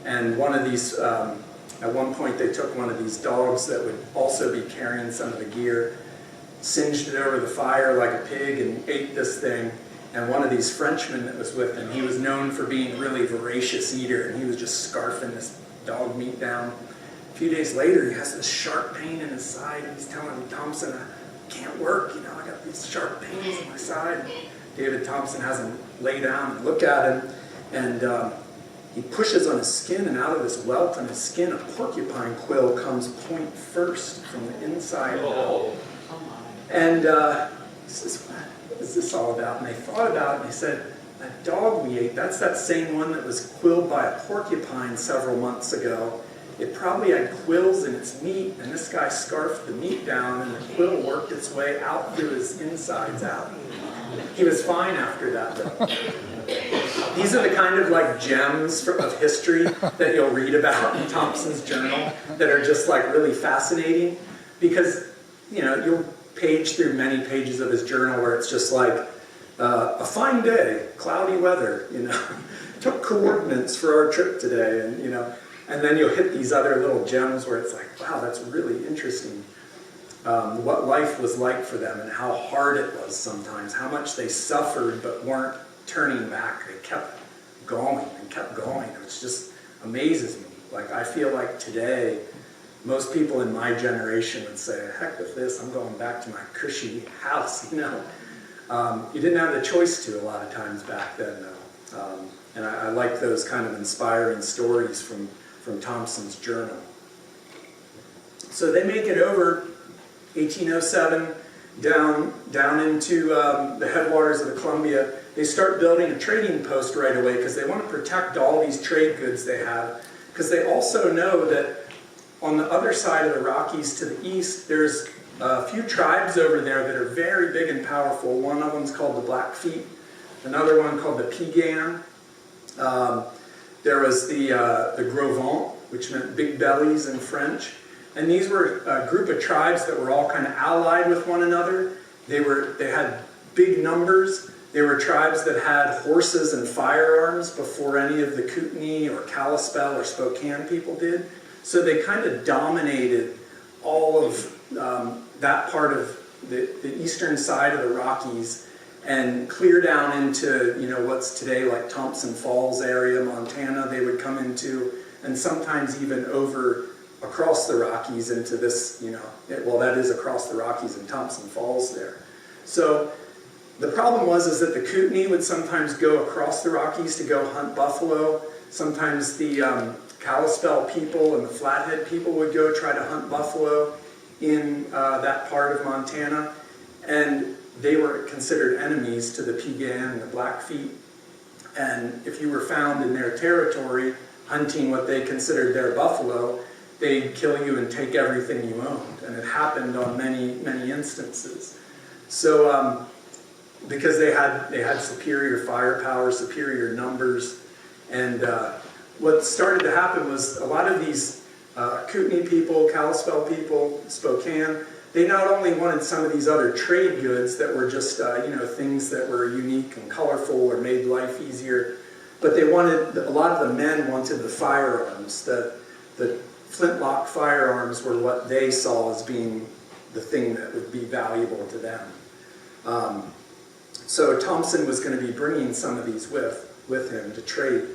And one of these, at one point they took one of these dogs that would also be carrying some of the gear, singed it over the fire like a pig and ate this thing. And one of these Frenchmen that was with him, he was known for being a really voracious eater, and he was just scarfing this dog meat down. A few days later, he has this sharp pain in his side, and he's telling Thompson, I can't work, I got these sharp pains in my side. And David Thompson has him lay down and look at him, and he pushes on his skin, and out of this welt on his skin, a porcupine quill comes point first from the inside out. And he says, what is this all about? And they thought about it, and they said, that dog we ate, that's that same one that was quilled by a porcupine several months ago. It probably had quills in its meat, and this guy scarfed the meat down, and the quill worked its way out through his insides out. He was fine after that, though. These are the kind of gems of history that you'll read about in Thompson's journal that are just really fascinating, because you'll page through many pages of his journal where it's just a fine day, cloudy weather, took coordinates for our trip today, and then you'll hit these other little gems where it's wow, that's really interesting. What life was like for them and how hard it was sometimes, how much they suffered but weren't turning back. They kept going and kept going. It just amazes me. I feel like today, most people in my generation would say, heck with this, I'm going back to my cushy house, You didn't have the choice to a lot of times back then, though. And I like those kind of inspiring stories from Thompson's journal. So they make it over 1807, down into the headwaters of the Columbia. They start building a trading post right away because they want to protect all these trade goods they have, because they also know that on the other side of the Rockies to the east, there's a few tribes over there that are very big and powerful. One of them is called the Blackfeet, another one called the Piegan. There was the Gros Ventre, which meant big bellies in French. And these were a group of tribes that were all kind of allied with one another. They had big numbers. They were tribes that had horses and firearms before any of the Kootenai or Kalispell or Spokane people did. So they kind of dominated all of that part of the eastern side of the Rockies. and clear down into, what's today like Thompson Falls area, Montana, they would come into, and sometimes even over across the Rockies into this, that is across the Rockies in Thompson Falls there. So the problem is that the Kootenai would sometimes go across the Rockies to go hunt buffalo. Sometimes the Kalispell people and the Flathead people would go try to hunt buffalo in that part of Montana. And they were considered enemies to the Piegan and the Blackfeet. And if you were found in their territory hunting what they considered their buffalo, they'd kill you and take everything you owned. And it happened on many, many instances. So because they had superior firepower, superior numbers, and what started to happen was a lot of these Kootenai people, Kalispell people, Spokane, they not only wanted some of these other trade goods that were just things that were unique and colorful or made life easier, but they wanted, a lot of the men wanted the firearms. The flintlock firearms were what they saw as being the thing that would be valuable to them. So Thompson was going to be bringing some of these with him to trade.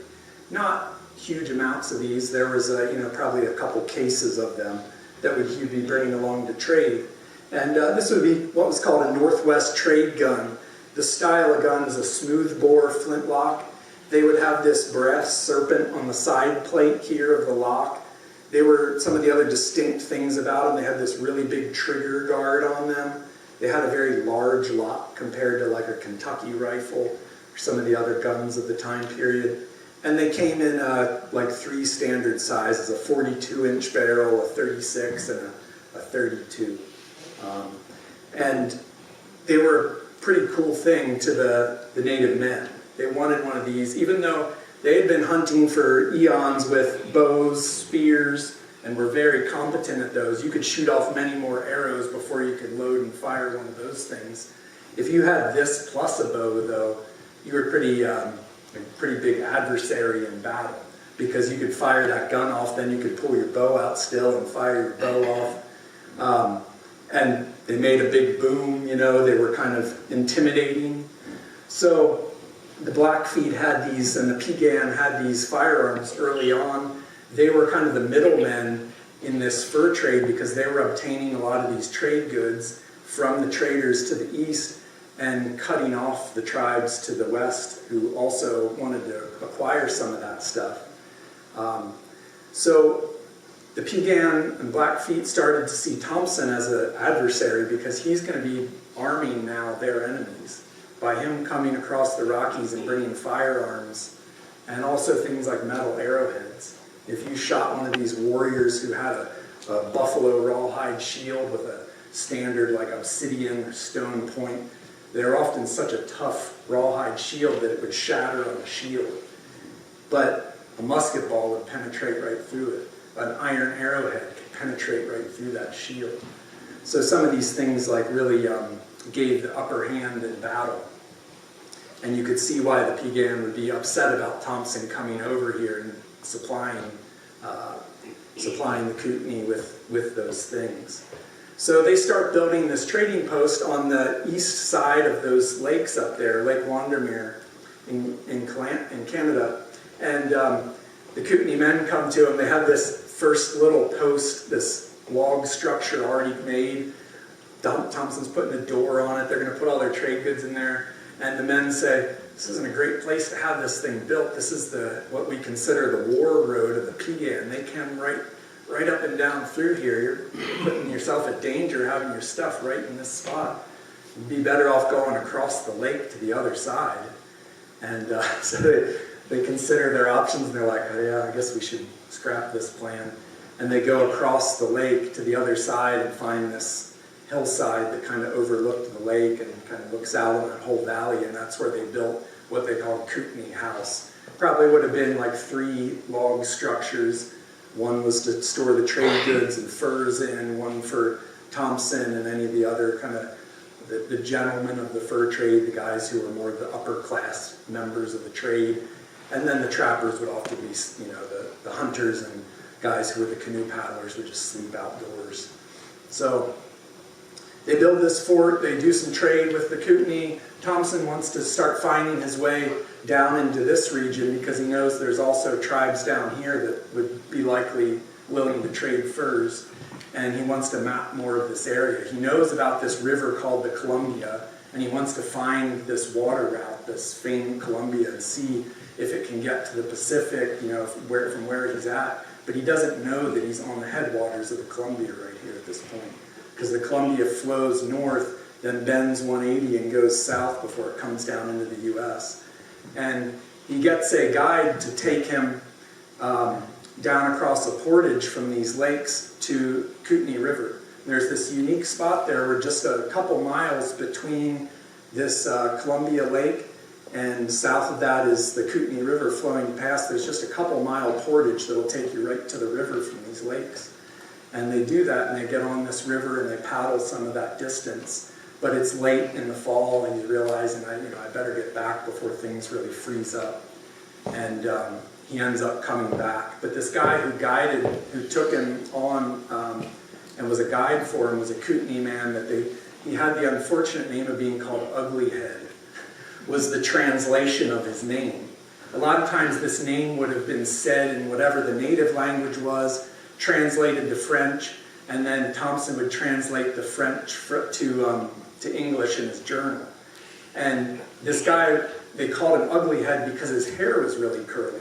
Not huge amounts of these. There was probably a couple cases of them that he'd be bringing along to trade. And this would be what was called a Northwest trade gun. The style of gun is a smooth bore flintlock. They would have this brass serpent on the side plate here of the lock. They were some of the other distinct things about them. They had this really big trigger guard on them. They had a very large lock compared to like a Kentucky rifle or some of the other guns of the time period. And they came in like 3 standard sizes, a 42-inch barrel, a 36, and a 32. And they were a pretty cool thing to the native men. They wanted one of these, even though they had been hunting for eons with bows, spears, and were very competent at those. You could shoot off many more arrows before you could load and fire one of those things. If you had this plus a bow, though, you were a pretty big adversary in battle, because you could fire that gun off, then you could pull your bow out still and fire your bow off. And they made a big boom, they were kind of intimidating. So the Blackfeet had these, and the Piegan had these firearms early on. They were kind of the middlemen in this fur trade because they were obtaining a lot of these trade goods from the traders to the east and cutting off the tribes to the west who also wanted to acquire some of that stuff. So the Piegan and Blackfeet started to see Thompson as an adversary because he's going to be arming now their enemies by him coming across the Rockies and bringing firearms and also things like metal arrowheads. If you shot one of these warriors who had a buffalo rawhide shield with a standard like obsidian or stone point, they're often such a tough rawhide shield that it would shatter on the shield. But a musket ball would penetrate right through it. An iron arrowhead could penetrate right through that shield. So some of these things like really gave the upper hand in battle. And you could see why the Piegan would be upset about Thompson coming over here and supplying the Kootenai with those things. So they start building this trading post on the east side of those lakes up there, Lake Wandermere in Canada. And the Kootenai men come to them. They have this first little post, this log structure already made. Thompson's putting a door on it. They're going to put all their trade goods in there. And the men say, this isn't a great place to have this thing built. This is what we consider the war road of the Piegan. They come right up and down through here. You're putting yourself at danger having your stuff right in this spot. You'd be better off going across the lake to the other side. And so they consider their options, and they're like, oh yeah, I guess we should scrap this plan. And they go across the lake to the other side and find this hillside that kind of overlooked the lake and kind of looks out on that whole valley, and that's where they built what they called Kootenai House. Probably would have been like 3 log structures. One was to store the trade goods and furs in, one for Thompson and any of the other kind of the gentlemen of the fur trade, the guys who were more the upper class members of the trade. And then the trappers would often be, the hunters, and guys who were the canoe paddlers would just sleep outdoors. So they build this fort, they do some trade with the Kootenai. Thompson wants to start finding his way down into this region because he knows there's also tribes down here that would be likely willing to trade furs. And he wants to map more of this area. He knows about this river called the Columbia, and he wants to find this water route, this famed Columbia, and see if it can get to the Pacific, you know, from where he's at. But he doesn't know that he's on the headwaters of the Columbia right here at this point, because the Columbia flows north, then bends 180 and goes south before it comes down into the U.S. And he gets a guide to take him down across a portage from these lakes to Kootenai River. There's this unique spot there where just a couple miles between this Columbia Lake and south of that is the Kootenai River flowing past. There's just a couple mile portage that will take you right to the river from these lakes. And they do that, and they get on this river and they paddle some of that distance. But it's late in the fall, and he's realizing, I better get back before things really freeze up. And he ends up coming back. But this guy who took him on and was a guide for him was a Kootenai man that he had the unfortunate name of being called Ugly Head, was the translation of his name. A lot of times this name would have been said in whatever the native language was, translated to French, and then Thompson would translate the French to English in his journal. And this guy, they called him Ugly Head because his hair was really curly.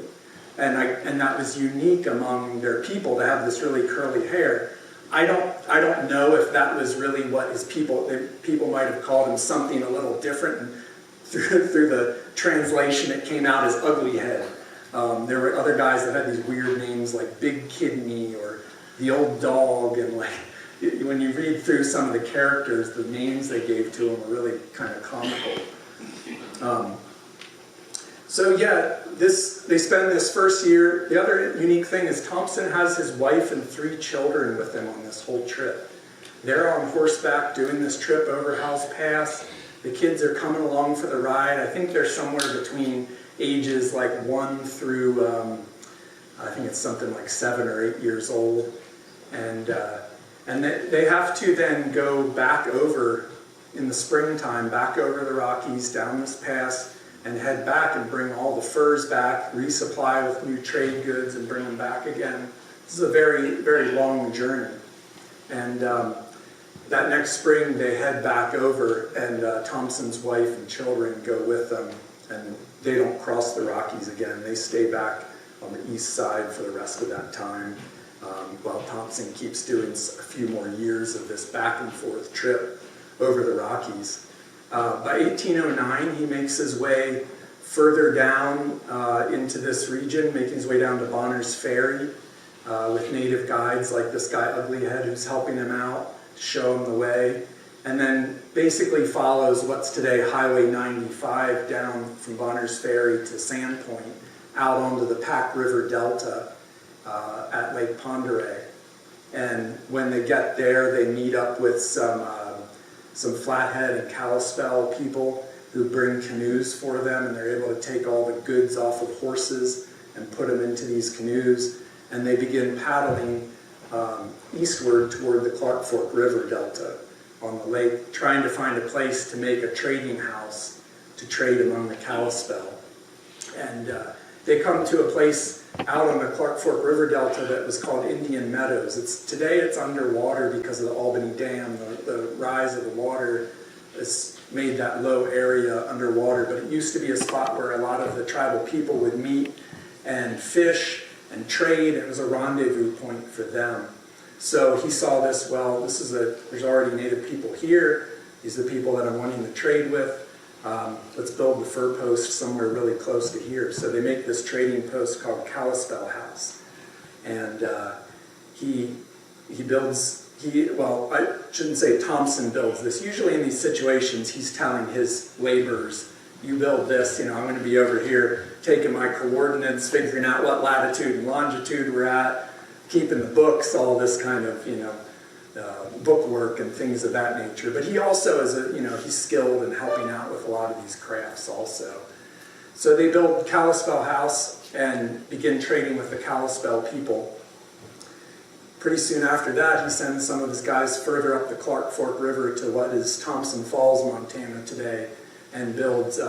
And that was unique among their people to have this really curly hair. I don't know if that was really what his people might have called him something a little different. And through the translation, it came out as Ugly Head. There were other guys that had these weird names like Big Kidney or the Old Dog, and like when you read through some of the characters, the names they gave to him are really kind of comical. So yeah, they spend this first year. The other unique thing is Thompson has his wife and 3 children with him on this whole trip. They're on horseback doing this trip over Howell's Pass. The kids are coming along for the ride. I think they're somewhere between ages like 1 through, I think it's something like 7 or 8 years old. And they have to then go back over in the springtime, back over the Rockies, down this pass, and head back and bring all the furs back, resupply with new trade goods, and bring them back again. This is a very, very long journey. And that next spring, they head back over, and Thompson's wife and children go with them, and they don't cross the Rockies again. They stay back on the east side for the rest of that time, while Thompson keeps doing a few more years of this back and forth trip over the Rockies. By 1809, he makes his way further down into this region, making his way down to Bonner's Ferry with native guides like this guy Ugly Head who's helping him out, to show him the way, and then basically follows what's today Highway 95 down from Bonner's Ferry to Sandpoint out onto the Pack River Delta at Lake Ponderay. And when they get there, they meet up with some Flathead and Kalispel people who bring canoes for them, and they're able to take all the goods off of horses and put them into these canoes, and they begin paddling eastward toward the Clark Fork River Delta on the lake, trying to find a place to make a trading house to trade among the Kalispel. And they come to a place out on the Clark Fork River Delta that was called Indian Meadows. Today it's underwater because of the Albany Dam. The rise of the water has made that low area underwater, but it used to be a spot where a lot of the tribal people would meet and fish and trade. It was a rendezvous point for them. So he saw this, well, there's already native people here. These are the people that I'm wanting to trade with. Let's build the fur post somewhere really close to here. So they make this trading post called Kalispel House. And well, I shouldn't say Thompson builds this. Usually in these situations, he's telling his laborers, you build this, I'm going to be over here taking my coordinates, figuring out what latitude and longitude we're at, keeping the books, all this kind of, book work and things of that nature. But he also is he's skilled in helping out with a lot of these crafts also. So they build Kalispel House and begin trading with the Kalispel people. Pretty soon after that, he sends some of his guys further up the Clark Fork River to what is Thompson Falls, Montana today, and builds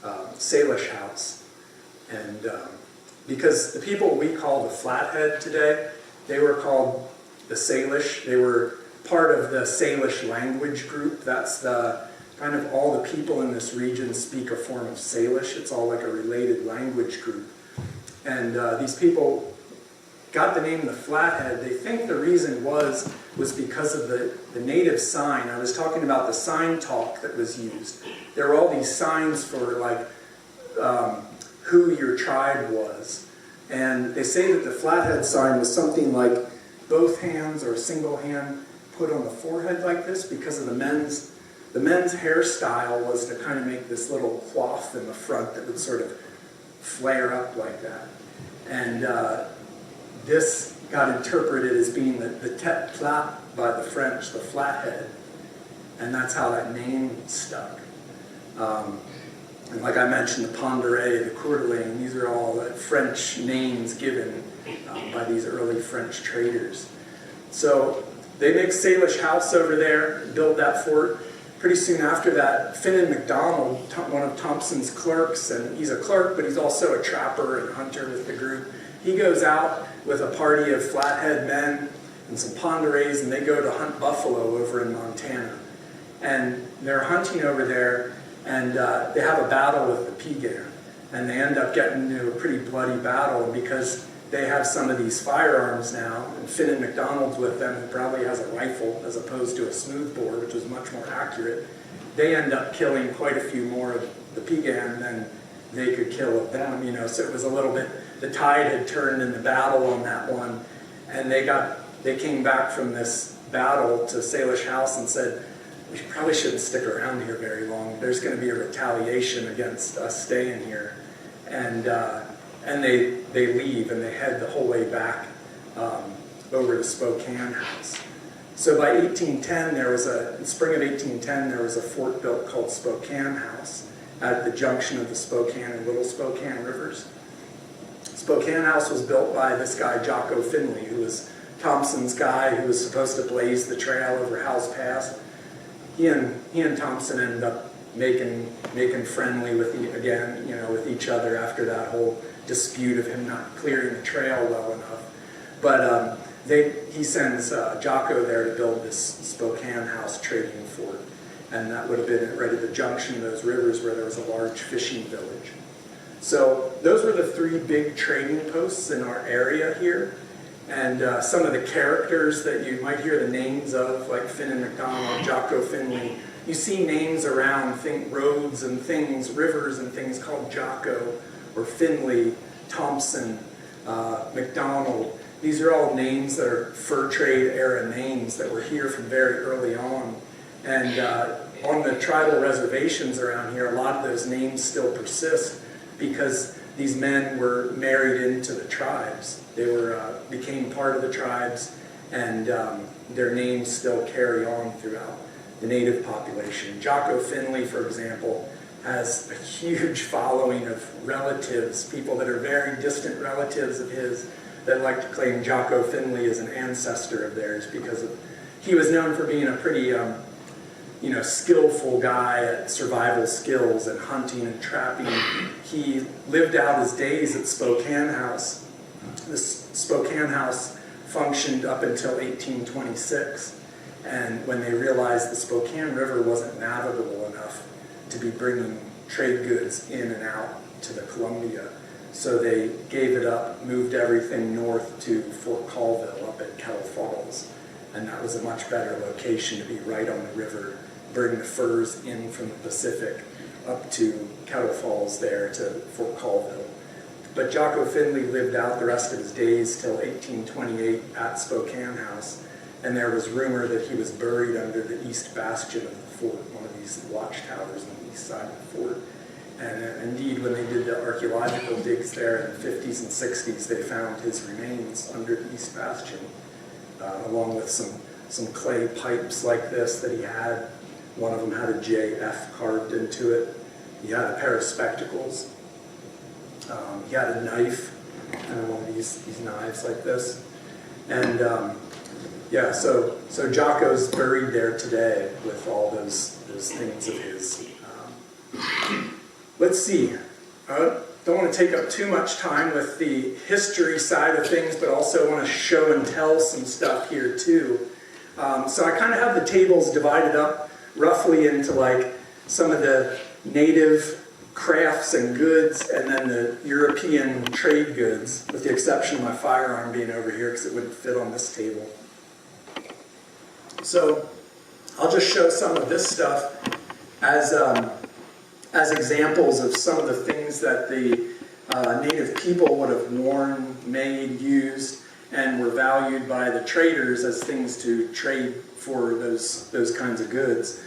Salish House. And because the people we call the Flathead today, they were called the Salish. They were part of the Salish language group. That's the kind of all the people in this region speak a form of Salish. It's all like a related language group. And these people got the name the Flathead. They think the reason was because of the native sign. I was talking about the sign talk that was used. There were all these signs for like who your tribe was. And they say that the Flathead sign was something like both hands or a single hand put on the forehead like this because of the men's hairstyle was to kind of make this little coif in the front that would sort of flare up like that. And this got interpreted as being the tête plate by the French, the flathead. And that's how that name stuck. And like I mentioned, the Ponderay, the Coeur d'Alene, these are all the French names given by these early French traders. So they make Salish House over there, build that fort. Pretty soon after that, Finan McDonald, one of Thompson's clerks, and he's a clerk, but he's also a trapper and hunter with the group. He goes out with a party of Flathead men and some Ponderays, and they go to hunt buffalo over in Montana. And they're hunting over there, and they have a battle with the Piegan. And they end up getting into a pretty bloody battle, and because they have some of these firearms now, and Finan McDonald's with them, who probably has a rifle as opposed to a smoothbore, which is much more accurate, they end up killing quite a few more of the Piegan than they could kill of them, you know, so it was a little bit, the tide had turned in the battle on that one, and they came back from this battle to Salish House and said, we probably shouldn't stick around here very long. There's going to be a retaliation against us staying here. And they leave, and they head the whole way back over to Spokane House. So by 1810, in spring of 1810, there was a fort built called Spokane House at the junction of the Spokane and Little Spokane rivers. Spokane House was built by this guy, Jocko Finley, who was Thompson's guy who was supposed to blaze the trail over Howell's Pass. He and Thompson ended up making friendly with each other after that whole dispute of him not clearing the trail well enough. But he sends Jocko there to build this Spokane House trading fort, and that would have been right at the junction of those rivers where there was a large fishing village. So those were the three big trading posts in our area here. And some of the characters that you might hear the names of, like Finan McDonald, Jocko Finley, you see names around, roads and things, rivers and things called Jocko or Finley, Thompson, McDonald. These are all names that are fur trade era names that were here from very early on. And on the tribal reservations around here, a lot of those names still persist because these men were married into the tribes. They became part of the tribes, and their names still carry on throughout the native population. Jocko Finley, for example, has a huge following of relatives, people that are very distant relatives of his that like to claim Jocko Finley as an ancestor of theirs because he was known for being a pretty skillful guy at survival skills and hunting and trapping. He lived out his days at Spokane House. This Spokane House functioned up until 1826, and when they realized the Spokane River wasn't navigable enough to be bringing trade goods in and out to the Columbia, so they gave it up, moved everything north to Fort Colville up at Kettle Falls, and that was a much better location to be right on the river, bring the furs in from the Pacific up to Kettle Falls there to Fort Colville. But Jocko Finley lived out the rest of his days till 1828 at Spokane House, and there was rumor that he was buried under the east bastion of the fort, one of these watchtowers on the east side of the fort. And indeed, when they did the archaeological digs there in the 50s and 60s, they found his remains under the east bastion, along with some clay pipes like this that he had. One of them had a JF carved into it. He had a pair of spectacles. He had a knife, one of these knives like this. And yeah, so Jocko's buried there today with all those things of his. Let's see. Don't want to take up too much time with the history side of things, but also want to show and tell some stuff here too. So I kind of have the tables divided up roughly into like some of the native crafts and goods, and then the European trade goods, with the exception of my firearm being over here because it wouldn't fit on this table. So I'll just show some of this stuff as examples of some of the things that the native people would have worn, made, used, and were valued by the traders as things to trade for those kinds of goods.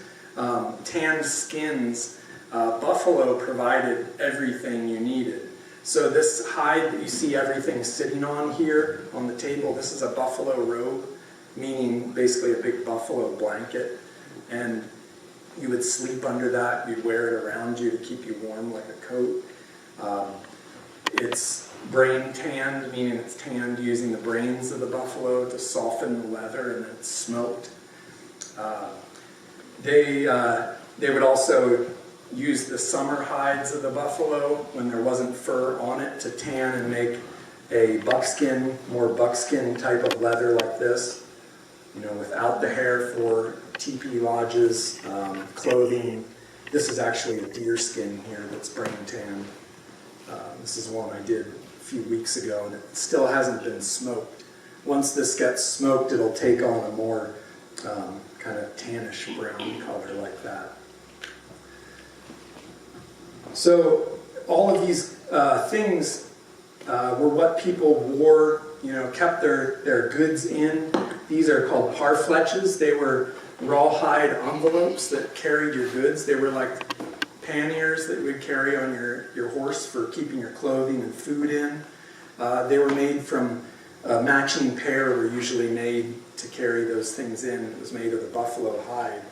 Tanned skins, buffalo provided everything you needed. So this hide that you see everything sitting on here on the table, this is a buffalo robe, meaning basically a big buffalo blanket. And you would sleep under that, you'd wear it around you to keep you warm like a coat. It's brain tanned, meaning it's tanned using the brains of the buffalo to soften the leather, and then it's smoked. They would also use the summer hides of the buffalo when there wasn't fur on it to tan and make a buckskin, more buckskin type of leather like this, without the hair for teepee lodges, clothing. This is actually a deer skin here that's brain tanned. This is one I did a few weeks ago, and it still hasn't been smoked. Once this gets smoked, it'll take on a more kind of tannish brown color like that. So all of these things were what people wore, kept their goods in. These are called parfleches. They were rawhide envelopes that carried your goods. They were like panniers that you would carry on your horse for keeping your clothing and food in. They were made from a matching pair, were usually made to carry those things in. It was made of the buffalo hide.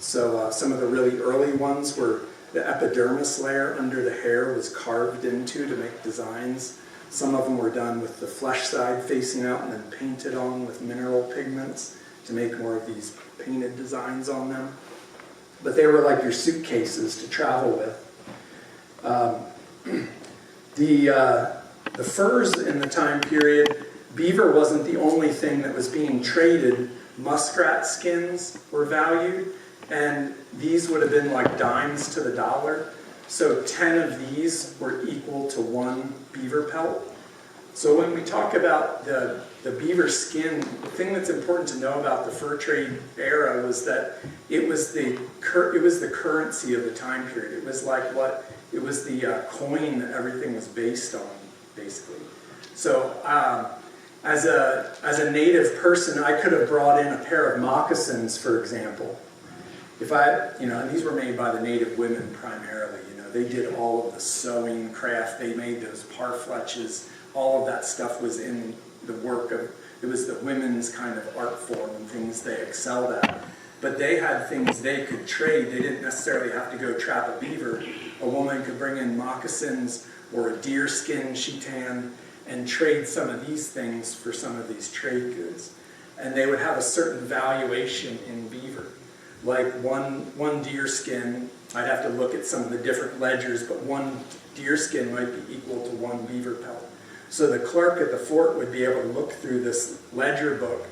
So some of the really early ones were the epidermis layer under the hair was carved into to make designs. Some of them were done with the flesh side facing out and then painted on with mineral pigments to make more of these painted designs on them. But they were like your suitcases to travel with. The furs in the time period, beaver wasn't the only thing that was being traded. Muskrat skins were valued, and these would have been like dimes to the dollar. So 10 of these were equal to 1 beaver pelt. So when we talk about the beaver skin, the thing that's important to know about the fur trade era was that it was the currency of the time period. It was like it was the coin that everything was based on, basically. So as a native person, I could have brought in a pair of moccasins, for example. And these were made by the native women primarily. They did all of the sewing craft. They made those parfleches. All of that stuff was in the work of, it was the women's kind of art form and things they excelled at. But they had things they could trade. They didn't necessarily have to go trap a beaver. A woman could bring in moccasins or a deer skin she tanned and trade some of these things for some of these trade goods. And they would have a certain valuation in beaver. Like one deer skin, I'd have to look at some of the different ledgers, but one deer skin might be equal to 1 beaver pelt. So the clerk at the fort would be able to look through this ledger book,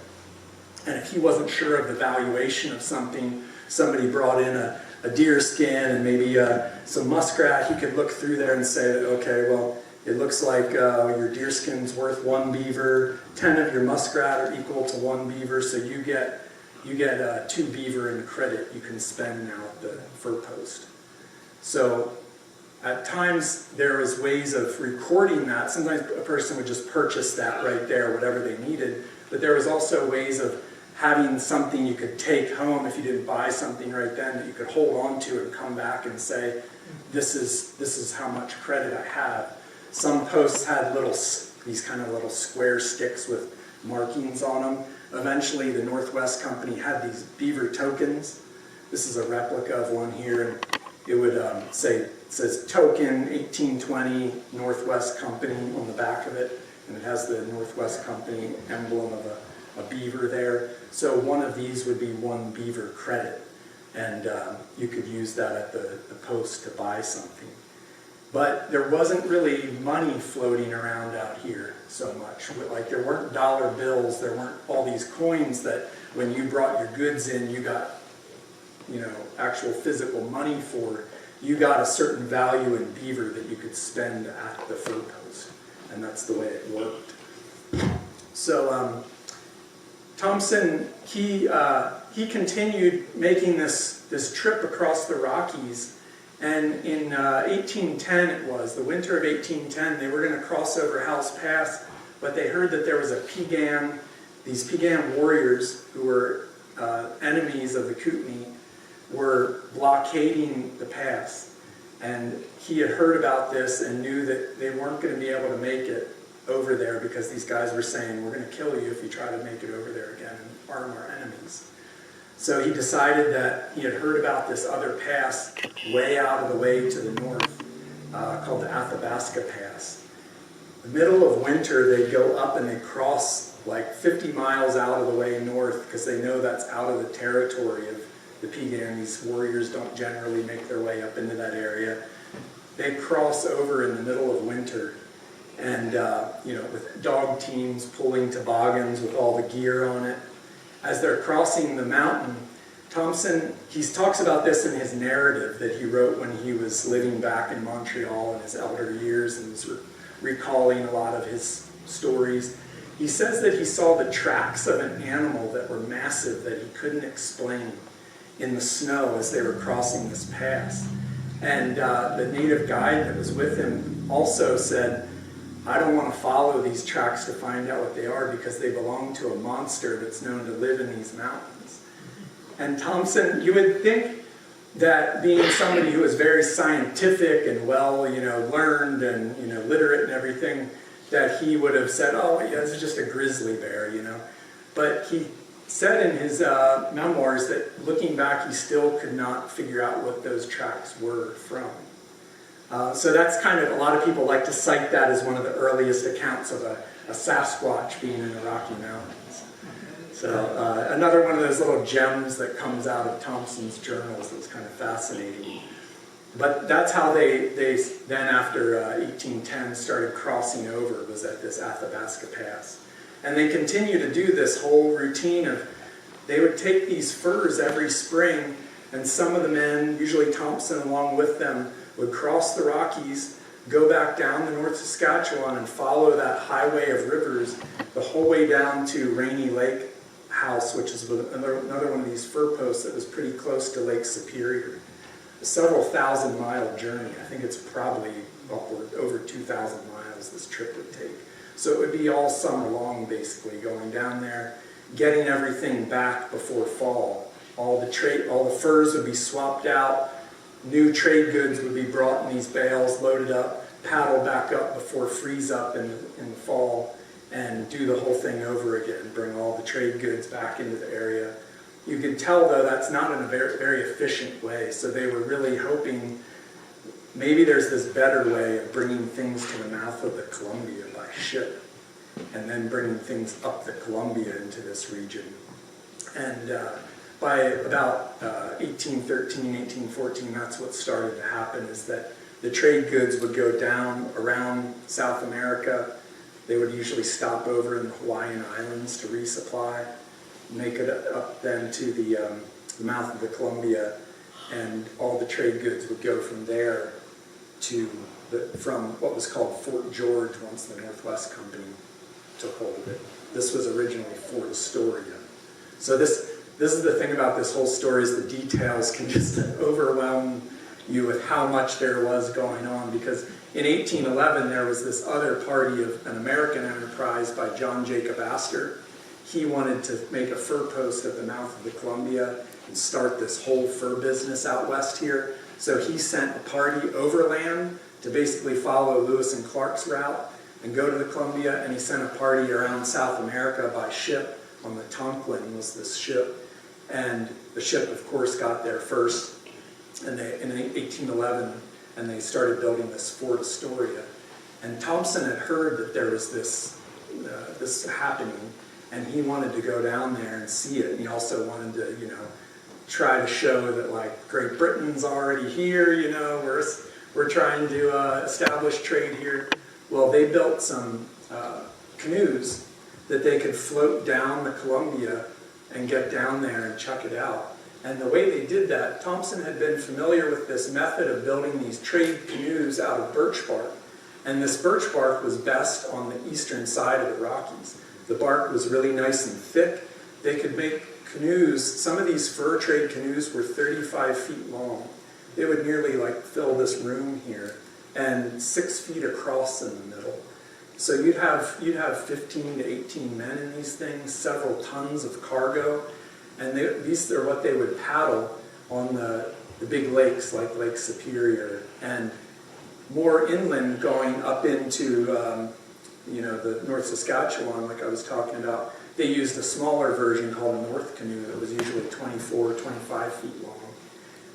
and if he wasn't sure of the valuation of something, somebody brought in a deer skin and maybe some muskrat, he could look through there and say that, okay, well, it looks like your deer skin's worth 1 beaver, 10 of your muskrat are equal to 1 beaver, so you get 2 beaver in credit you can spend now at the fur post. So at times there was ways of recording that. Sometimes a person would just purchase that right there, whatever they needed. But there was also ways of having something you could take home if you didn't buy something right then that you could hold on to and come back and say, this is how much credit I have. Some posts had these kind of little square sticks with markings on them. Eventually, the Northwest Company had these beaver tokens. This is a replica of one here, and it would it says token 1820 Northwest Company on the back of it, and it has the Northwest Company emblem of a beaver there. So one of these would be 1 beaver credit, and you could use that at the post to buy something. But there wasn't really money floating around out here so much. Like, there weren't dollar bills, there weren't all these coins that when you brought your goods in, you got, you know, actual physical money for. You got a certain value in beaver that you could spend at the fur post, and that's the way it worked. So Thompson, he continued making this trip across the Rockies. And in 1810 it was, the winter of 1810, they were going to cross over Howell's Pass, but they heard that there was a Piegan, these Piegan warriors who were enemies of the Kootenai, were blockading the pass. And he had heard about this and knew that they weren't going to be able to make it over there because these guys were saying, we're going to kill you if you try to make it over there again and arm our enemies. So he decided that he had heard about this other pass way out of the way to the north called the Athabasca Pass. The middle of winter, they'd go up and they'd cross like 50 miles out of the way north because they know that's out of the territory of the Piegan. These warriors don't generally make their way up into that area. They cross over in the middle of winter, and you know, with dog teams pulling toboggans with all the gear on it. As they're crossing the mountain, Thompson, he talks about this in his narrative that he wrote when he was living back in Montreal in his elder years, and was recalling a lot of his stories. He says that he saw the tracks of an animal that were massive that he couldn't explain in the snow as they were crossing this pass. And the native guide that was with him also said, I don't want to follow these tracks to find out what they are because they belong to a monster that's known to live in these mountains. And Thompson, you would think that being somebody who was very scientific and well, you know, learned and, you know, literate and everything, that he would have said, oh, yeah, this is just a grizzly bear, you know. But he said in his memoirs that looking back, he still could not figure out what those tracks were from. So that's kind of, a lot of people like to cite that as one of the earliest accounts of a Sasquatch being in the Rocky Mountains. So another one of those little gems that comes out of Thompson's journals that was kind of fascinating. But that's how they then after 1810 started crossing over, was at this Athabasca Pass. And they continue to do this whole routine of, they would take these furs every spring, and some of the men, usually Thompson along with them, would cross the Rockies, go back down the North Saskatchewan and follow that highway of rivers the whole way down to Rainy Lake House, which is another one of these fur posts that was pretty close to Lake Superior. A several thousand-mile journey. I think it's probably over 2,000 miles this trip would take. So it would be all summer long, basically, going down there, getting everything back before fall. All the furs would be swapped out. New trade goods would be brought in these bales, loaded up, paddled back up before freeze up in the fall, and do the whole thing over again, bring all the trade goods back into the area. You can tell, though, that's not in a very, very efficient way, so they were really hoping maybe there's this better way of bringing things to the mouth of the Columbia by ship, and then bringing things up the Columbia into this region. And by about 1813, 1814, that's what started to happen, is that the trade goods would go down around South America. They would usually stop over in the Hawaiian Islands to resupply, make it up then to the mouth of the Columbia, and all the trade goods would go from there to from what was called Fort George once the Northwest Company took hold of it. This was originally Fort Astoria. So this is the thing about this whole story, is the details can just overwhelm you with how much there was going on, because in 1811 there was this other party of an American enterprise by John Jacob Astor. He wanted to make a fur post at the mouth of the Columbia and start this whole fur business out west here. So he sent a party overland to basically follow Lewis and Clark's route and go to the Columbia, and he sent a party around South America by ship on the Tonquin was this ship. And the ship, of course, got there first in 1811, and they started building this Fort Astoria. And Thompson had heard that there was this this happening, and he wanted to go down there and see it. And he also wanted to, try to show that like Great Britain's already here. We're trying to establish trade here. Well, they built some canoes that they could float down the Columbia and get down there and check it out. And the way they did that, Thompson had been familiar with this method of building these trade canoes out of birch bark. And this birch bark was best on the eastern side of the Rockies. The bark was really nice and thick. They could make canoes. Some of these fur trade canoes were 35 feet long. They would nearly like fill this room here, and 6 feet across in the middle. So you'd have 15 to 18 men in these things, several tons of cargo, and these are what they would paddle on the big lakes like Lake Superior, and more inland going up into the North Saskatchewan, like I was talking about. They used a smaller version called a North Canoe that was usually 24, 25 feet long.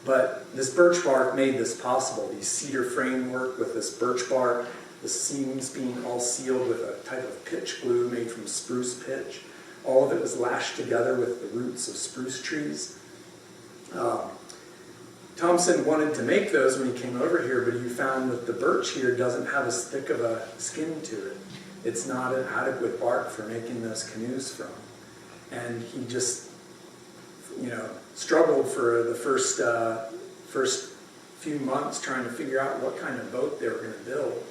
But this birch bark made this possible. These cedar framework with this birch bark, the seams being all sealed with a type of pitch glue made from spruce pitch. All of it was lashed together with the roots of spruce trees. Thompson wanted to make those when he came over here, but he found that the birch here doesn't have as thick of a skin to it. It's not an adequate bark for making those canoes from. And he just, struggled for the first few months trying to figure out what kind of boat they were going to build.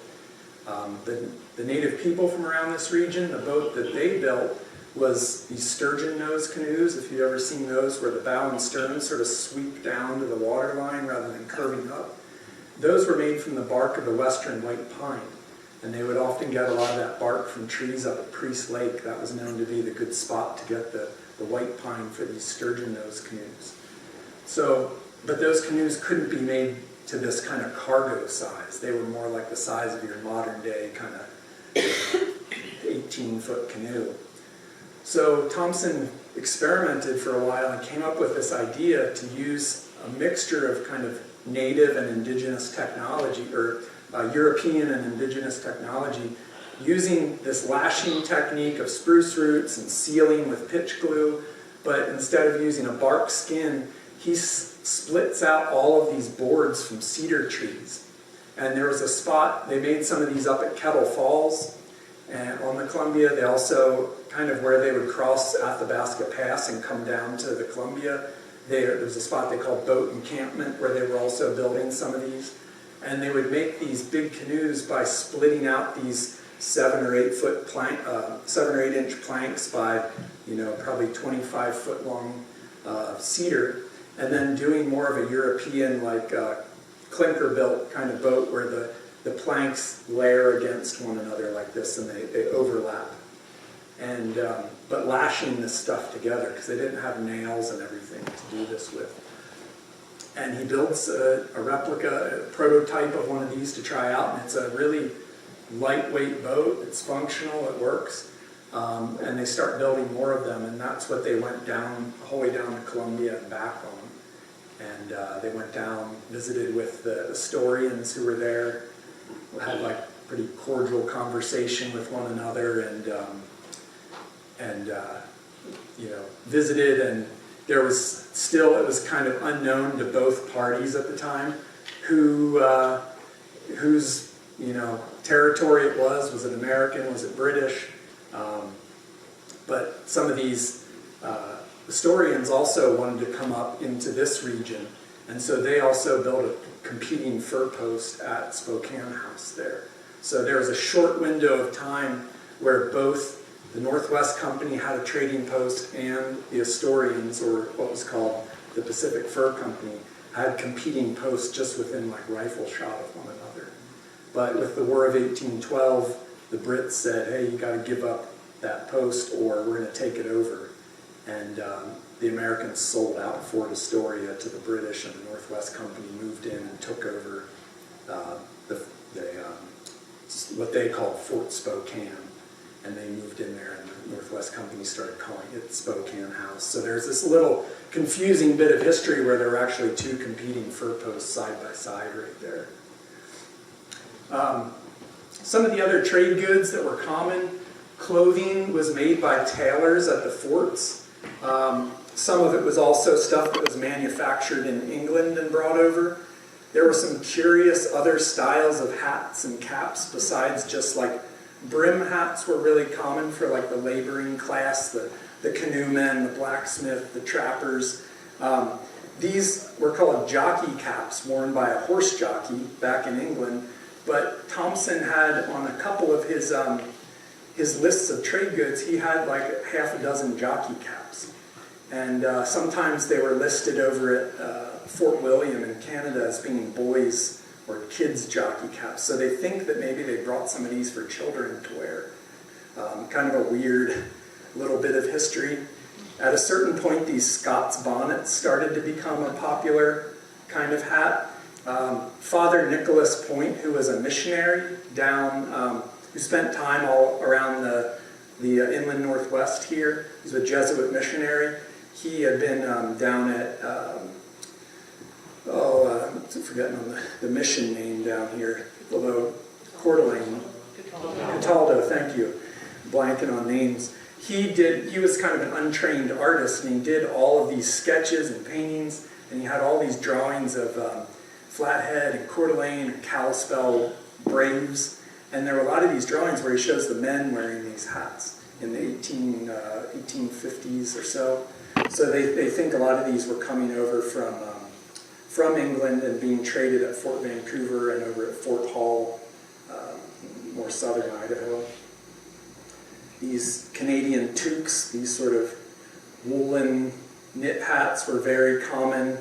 The native people from around this region, the boat that they built was these sturgeon nose canoes. If you've ever seen those where the bow and stern sort of sweep down to the water line rather than curving up. Those were made from the bark of the western white pine. And they would often get a lot of that bark from trees up at Priest Lake. That was known to be the good spot to get the white pine for these sturgeon nose canoes. But those canoes couldn't be made to this kind of cargo size. They were more like the size of your modern day kind of 18-foot canoe. So Thompson experimented for a while and came up with this idea to use a mixture of kind of native and indigenous technology, or European and indigenous technology, using this lashing technique of spruce roots and sealing with pitch glue, but instead of using a bark skin, he splits out all of these boards from cedar trees. And there was a spot, they made some of these up at Kettle Falls and on the Columbia. They also, kind of where they would cross Athabasca Pass and come down to the Columbia, there was a spot they called Boat Encampment where they were also building some of these. And they would make these big canoes by splitting out these 7 or 8 foot plank, 7 or 8 inch planks by, probably 25 foot long cedar, and then doing more of a European, like clinker built kind of boat where the planks layer against one another like this and they overlap. And but lashing this stuff together because they didn't have nails and everything to do this with. And he builds a replica, a prototype of one of these to try out, and it's a really lightweight boat. It's functional, it works, and they start building more of them, and that's what they went down, the whole way down to Columbia and back on. And they went down, visited with the historians who were there, had like pretty cordial conversation with one another, and visited, and there was still, it was kind of unknown to both parties at the time whose territory it was it American, was it British? But some of these historians also wanted to come up into this region, and so they also built a competing fur post at Spokane House there. So there was a short window of time where both the Northwest Company had a trading post and the historians, or what was called the Pacific Fur Company, had competing posts just within like rifle shot of one another. But with the War of 1812, the Brits said, hey, you got to give up that post or we're going to take it over. And the Americans sold out Fort Astoria to the British, and the Northwest Company moved in and took over what they called Fort Spokane. And they moved in there, and the Northwest Company started calling it Spokane House. So there's this little confusing bit of history where there were actually two competing fur posts side by side right there. Some of the other trade goods that were common, Clothing was made by tailors at the forts. Some of it was also stuff that was manufactured in England and brought over. There were some curious other styles of hats and caps besides just like brim hats were really common for like the laboring class, the canoemen, the blacksmith, the trappers. These were called jockey caps worn by a horse jockey back in England, but Thompson had on a couple of his lists of trade goods, he had like half a dozen jockey caps. And sometimes they were listed over at Fort William in Canada as being boys' or kids' jockey caps. So they think that maybe they brought some of these for children to wear. Kind of a weird little bit of history. At a certain point, these Scots bonnets started to become a popular kind of hat. Father Nicholas Point, who was a missionary down, who spent time all around the inland northwest here, he was a Jesuit missionary. He had been down at, I'm forgetting on the mission name down here, below Coeur d'Alene. Cataldo, thank you. Blanking on names. He was kind of an untrained artist, and he did all of these sketches and paintings, and he had all these drawings of Flathead and Coeur d'Alene and Kalispell braves, and there were a lot of these drawings where he shows the men wearing these hats in the 1850s or so. So they think a lot of these were coming over from England and being traded at Fort Vancouver and over at Fort Hall, more southern Idaho. These Canadian toques, these sort of woolen knit hats were very common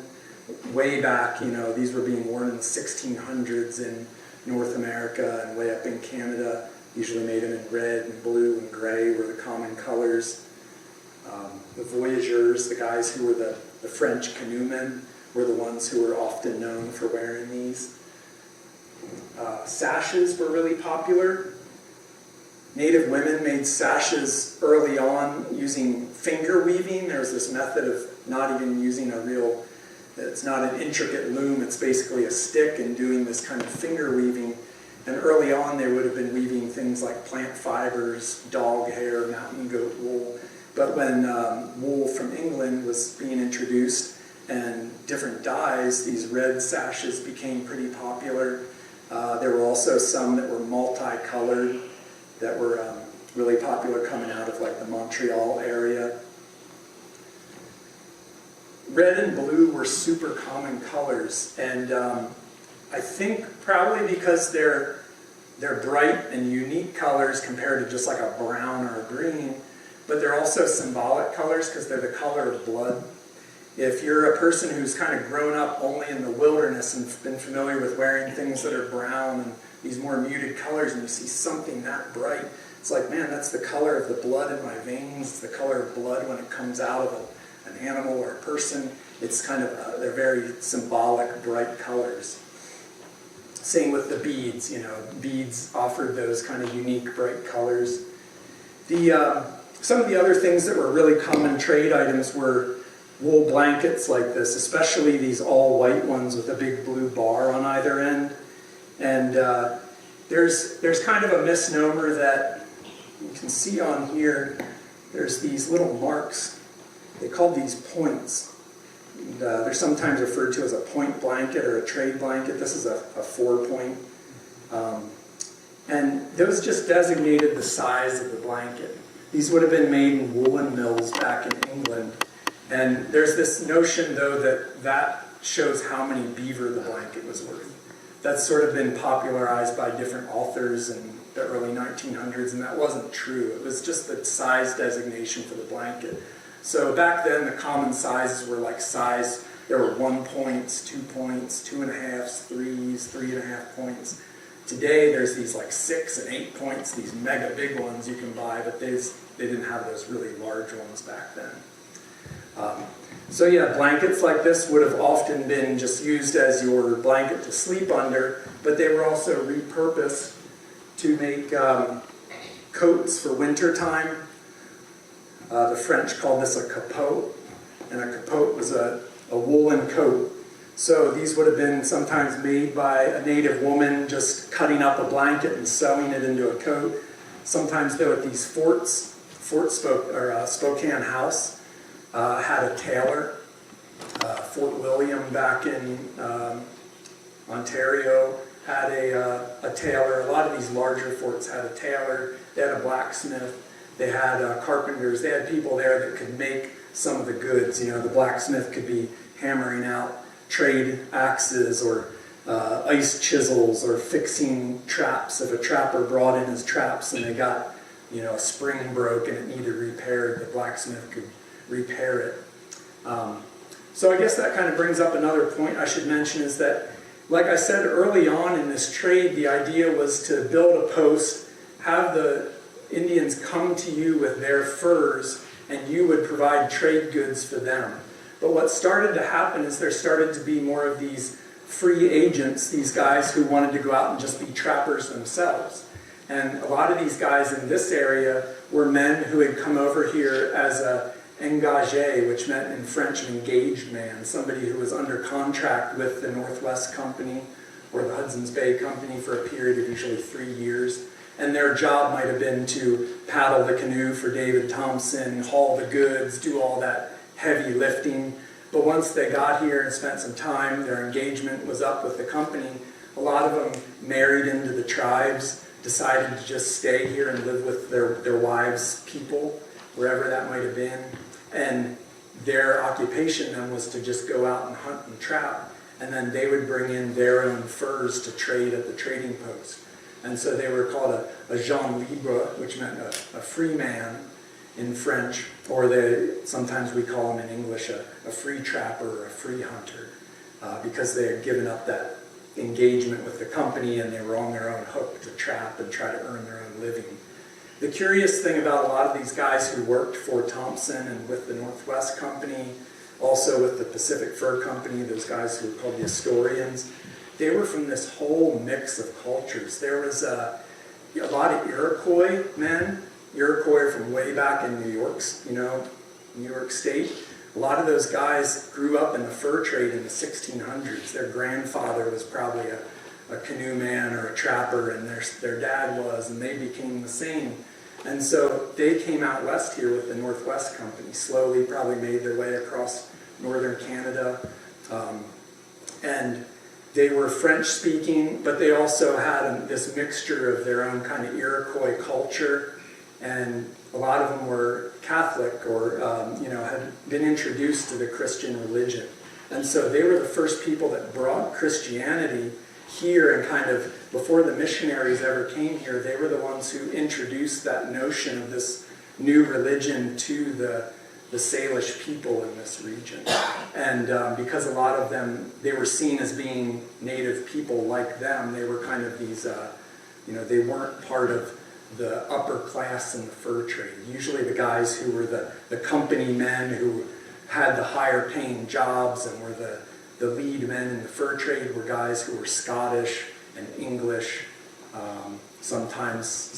way back. These were being worn in the 1600s in North America and way up in Canada. Usually made them in red and blue and gray were the common colors. The voyageurs, the guys who were the French canoemen, were the ones who were often known for wearing these. Sashes were really popular. Native women made sashes early on using finger weaving. There's this method of not even using it's not an intricate loom, it's basically a stick and doing this kind of finger weaving. And early on they would have been weaving things like plant fibers, dog hair, mountain goat wool. But when wool from England was being introduced and different dyes, these red sashes became pretty popular. There were also some that were multicolored that were really popular coming out of like the Montreal area. Red and blue were super common colors, and I think probably because they're bright and unique colors compared to just like a brown or a green, but they're also symbolic colors because they're the color of blood. If you're a person who's kind of grown up only in the wilderness and been familiar with wearing things that are brown and these more muted colors, and you see something that bright, it's like, man, that's the color of the blood in my veins. It's the color of blood when it comes out of an animal or a person. It's kind of, they're very symbolic, bright colors. Same with the beads, beads offered those kind of unique, bright colors. Some of the other things that were really common trade items were wool blankets like this, especially these all-white ones with a big blue bar on either end. And there's kind of a misnomer that you can see on here. There's these little marks. They call these points. And, they're sometimes referred to as a point blanket or a trade blanket. This is a 4-point. And those just designated the size of the blanket. These would have been made in woolen mills back in England. And there's this notion, though, that shows how many beaver the blanket was worth. That's sort of been popularized by different authors in the early 1900s, and that wasn't true. It was just the size designation for the blanket. So back then, the common sizes were like there were 1 points, 2 points, 2.5s, 3s, 3.5 points. Today, there's these like 6 and 8 points, these mega big ones you can buy, but they didn't have those really large ones back then. So yeah, blankets like this would have often been just used as your blanket to sleep under, but they were also repurposed to make coats for winter time. The French called this a capote, and a capote was a woolen coat. So these would have been sometimes made by a native woman just cutting up a blanket and sewing it into a coat. Sometimes though at these forts, Spokane House had a tailor. Fort William back in Ontario had a tailor. A lot of these larger forts had a tailor. They had a blacksmith. They had carpenters. They had people there that could make some of the goods. You know, the blacksmith could be hammering out trade axes or ice chisels or fixing traps. If a trapper brought in his traps and they got, you know, a spring broke and it needed repaired, the blacksmith could repair it. So I guess that kind of brings up another point I should mention is that, like I said early on in this trade, the idea was to build a post, have the Indians come to you with their furs, and you would provide trade goods for them. But what started to happen is there started to be more of these free agents, these guys who wanted to go out and just be trappers themselves. And a lot of these guys in this area were men who had come over here as a engagé, which meant in French an engaged man, somebody who was under contract with the Northwest Company or the Hudson's Bay Company for a period of usually 3 years. And their job might have been to paddle the canoe for David Thompson, haul the goods, do all that heavy lifting. But once they got here and spent some time, their engagement was up with the company. A lot of them married into the tribes, decided to just stay here and live with their wives' people, wherever that might have been. And their occupation then was to just go out and hunt and trap, and then they would bring in their own furs to trade at the trading post. And so they were called a Jean Libre, which meant a free man in French, or sometimes we call them in English a free trapper or a free hunter, because they had given up that engagement with the company and they were on their own hook to trap and try to earn their own living. The curious thing about a lot of these guys who worked for Thompson and with the Northwest Company, also with the Pacific Fur Company, those guys who were called the Astorians, they were from this whole mix of cultures. There was a lot of Iroquois men. Iroquois are from way back in New York State. A lot of those guys grew up in the fur trade in the 1600s. Their grandfather was probably a canoe man or a trapper, and their dad was, and they became the same. And so they came out west here with the Northwest Company, slowly probably made their way across northern Canada. And they were French-speaking, but they also had this mixture of their own kind of Iroquois culture. And a lot of them were Catholic or had been introduced to the Christian religion. And so they were the first people that brought Christianity here, and kind of before the missionaries ever came here, they were the ones who introduced that notion of this new religion to the Salish people in this region. And because a lot of them, they were seen as being native people like them, they were kind of these, they weren't part of the upper class in the fur trade. Usually the guys who were the company men who had the higher paying jobs and were the lead men in the fur trade were guys who were Scottish and English, sometimes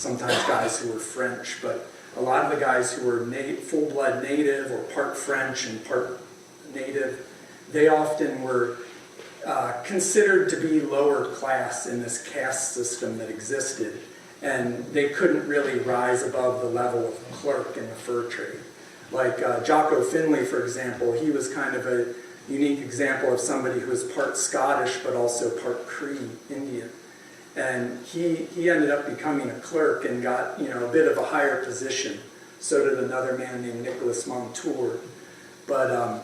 guys who were French, but a lot of the guys who were full-blood native or part French and part native, they often were considered to be lower class in this caste system that existed, and they couldn't really rise above the level of clerk in the fur trade. Like Jocko Finley, for example, he was kind of a unique example of somebody who was part Scottish but also part Cree Indian. And he ended up becoming a clerk and got a bit of a higher position. So did another man named Nicholas Montour. But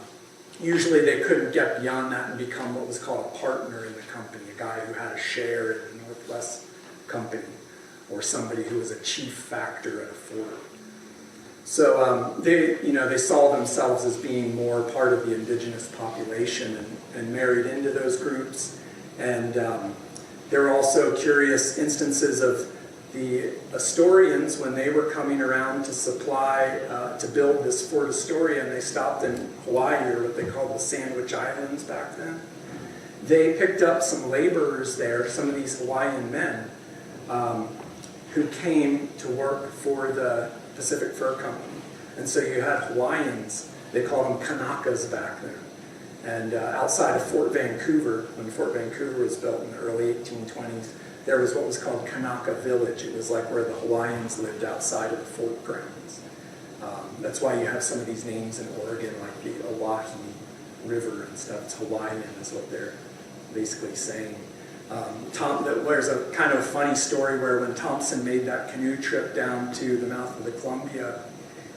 usually they couldn't get beyond that and become what was called a partner in the company, a guy who had a share in the Northwest Company, or somebody who was a chief factor at a fort. So they saw themselves as being more part of the indigenous population and married into those groups. And there were also curious instances of the Astorians, when they were coming around to supply, to build this Fort Astoria, and they stopped in Hawaii, or what they called the Sandwich Islands back then. They picked up some laborers there, some of these Hawaiian men, who came to work for the Pacific Fur Company. And so you had Hawaiians, they called them Kanakas back then. And outside of Fort Vancouver, when Fort Vancouver was built in the early 1820s, there was what was called Kanaka Village. It was like where the Hawaiians lived outside of the fort grounds. That's why you have some of these names in Oregon, like the Oahe River and stuff. It's Hawaiian is what they're basically saying. There's a kind of funny story where when Thompson made that canoe trip down to the mouth of the Columbia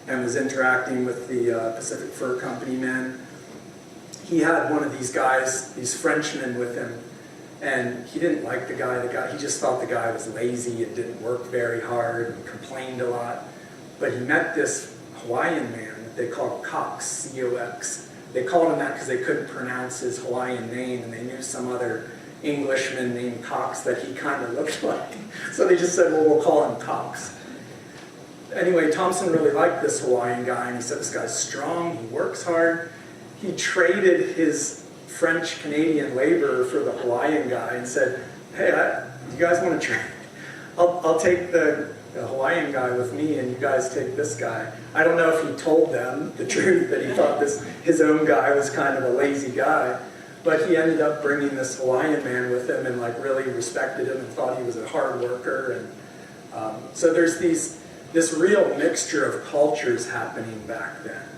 and was interacting with the Pacific Fur Company men, he had one of these guys, these Frenchmen with him, and he didn't like the guy. He just thought the guy was lazy and didn't work very hard and complained a lot. But he met this Hawaiian man that they called Cox, C-O-X. They called him that because they couldn't pronounce his Hawaiian name, and they knew some other Englishman named Cox that he kind of looked like. So they just said, well, we'll call him Cox. Anyway, Thompson really liked this Hawaiian guy, and he said, this guy's strong, he works hard. He traded his French-Canadian laborer for the Hawaiian guy and said, hey, you guys want to trade? I'll take the Hawaiian guy with me and you guys take this guy. I don't know if he told them the truth, that he thought his own guy was kind of a lazy guy, but he ended up bringing this Hawaiian man with him and like really respected him and thought he was a hard worker. And so there's this real mixture of cultures happening back then.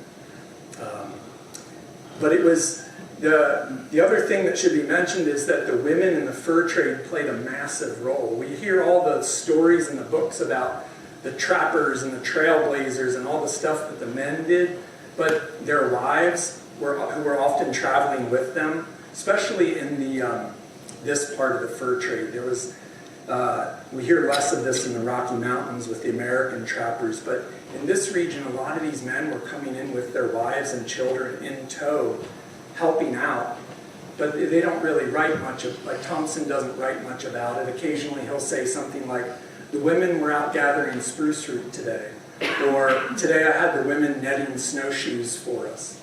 But it was, the other thing that should be mentioned is that the women in the fur trade played a massive role. We hear all the stories in the books about the trappers and the trailblazers and all the stuff that the men did, but their wives who were often traveling with them, especially in this part of the fur trade. There was, we hear less of this in the Rocky Mountains with the American trappers, but in this region, a lot of these men were coming in with their wives and children in tow, helping out, but they don't really write much like Thompson doesn't write much about it. Occasionally he'll say something like, the women were out gathering spruce root today, or today I had the women netting snowshoes for us.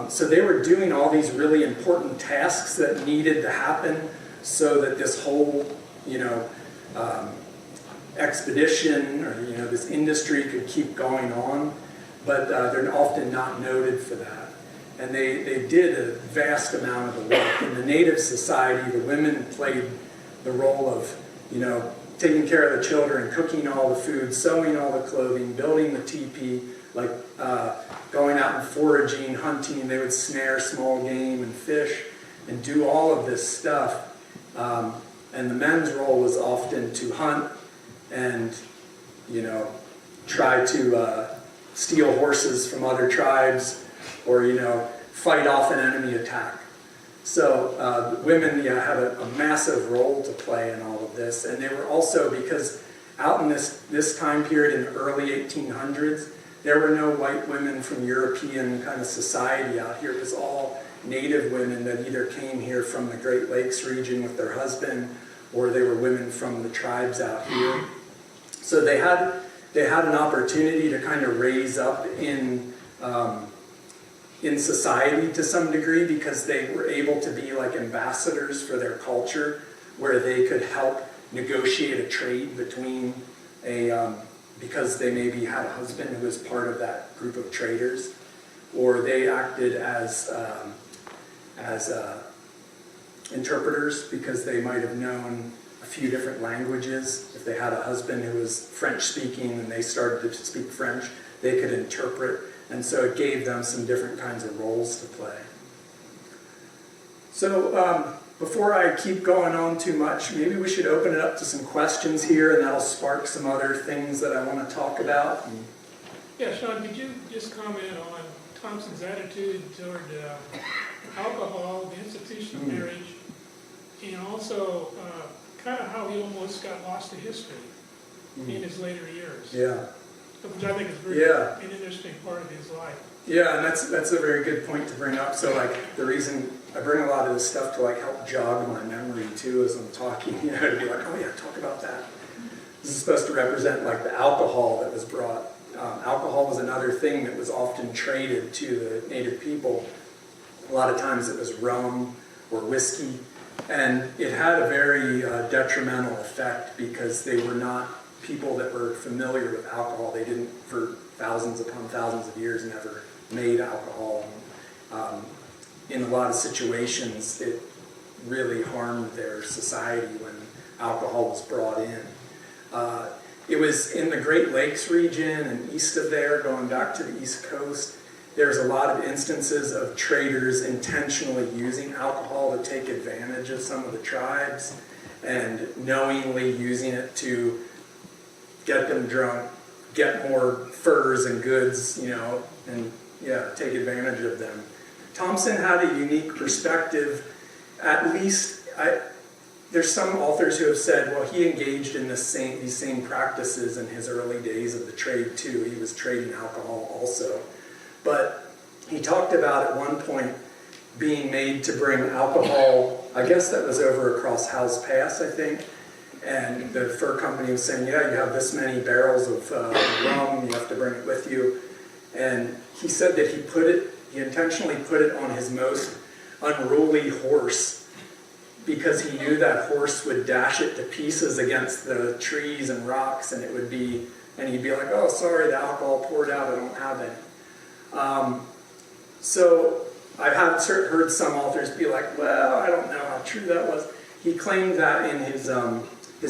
So they were doing all these really important tasks that needed to happen so that this whole, expedition or this industry could keep going on, but they're often not noted for that. And they did a vast amount of the work. In the native society, the women played the role of, taking care of the children, cooking all the food, sewing all the clothing, building the teepee, like going out and foraging, hunting. They would snare small game and fish and do all of this stuff. And the men's role was often to hunt and, try to steal horses from other tribes or, fight off an enemy attack. So women had a massive role to play in all of this. And they were also, because out in this time period in the early 1800s, there were no white women from European kind of society out here. It was all native women that either came here from the Great Lakes region with their husband, or they were women from the tribes out here. So they had an opportunity to kind of raise up in society to some degree, because they were able to be like ambassadors for their culture, where they could help negotiate a trade between because they maybe had a husband who was part of that group of traders, or they acted as interpreters because they might have known a few different languages. If they had a husband who was French speaking and they started to speak French, they could interpret. And so it gave them some different kinds of roles to play. So before I keep going on too much, maybe we should open it up to some questions here, and that'll spark some other things that I want to talk about. Yeah, Shaun, could you just comment on Thompson's attitude toward alcohol, the institution of marriage, and also kind of how he almost got lost to history in his later years? Yeah. Which I think is very an interesting part of his life. Yeah, and that's a very good point to bring up. So like the reason I bring a lot of this stuff to like help jog my memory too as I'm talking, to be like, oh yeah, talk about that. This is supposed to represent like the alcohol that was brought. Alcohol was another thing that was often traded to the native people. A lot of times it was rum or whiskey, and it had a very detrimental effect because they were not people that were familiar with alcohol. They didn't, for thousands upon thousands of years, never made alcohol. In a lot of situations, it really harmed their society when alcohol was brought in. It was in the Great Lakes region and east of there, going back to the East Coast. There's a lot of instances of traders intentionally using alcohol to take advantage of some of the tribes and knowingly using it to get them drunk, get more furs and goods, and take advantage of them. Thompson had a unique perspective. At least, there's some authors who have said, well, he engaged in these same practices in his early days of the trade too. He was trading alcohol also. But he talked about at one point being made to bring alcohol, I guess that was over across Howes Pass, I think, and the fur company was saying, yeah, you have this many barrels of rum, you have to bring it with you. And he said that he intentionally put it on his most unruly horse because he knew that horse would dash it to pieces against the trees and rocks, and he'd be like, oh, sorry, the alcohol poured out, I don't have any. So I have heard some authors be like, well, I don't know how true that was. He claimed that in his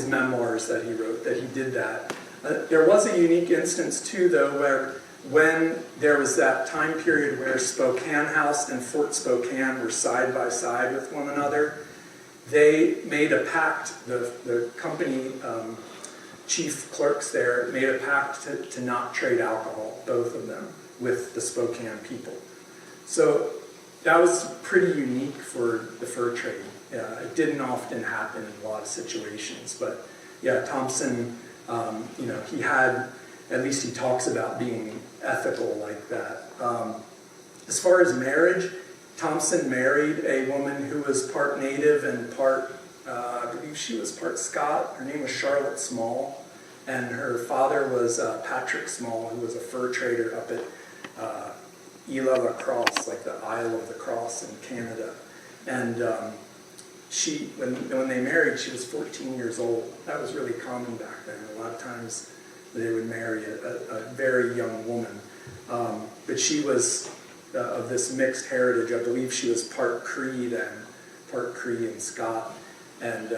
memoirs that he wrote, that he did that. There was a unique instance too, though, where when there was that time period where Spokane House and Fort Spokane were side by side with one another, they made a pact, the company chief clerks there made a pact to not trade alcohol, both of them, with the Spokane people. So that was pretty unique for the fur trade. It didn't often happen in a lot of situations, but yeah, Thompson, he had, at least he talks about being ethical like that. As far as marriage, Thompson married a woman who was part native and part, I believe she was part Scot. Her name was Charlotte Small, and her father was Patrick Small, who was a fur trader up at Isle La Crosse, like the Isle of the Cross in Canada. And when they married, she was 14 years old. That was really common back then. A lot of times they would marry a very young woman. But she was of this mixed heritage. I believe she was part Cree then, part Cree and Scot. And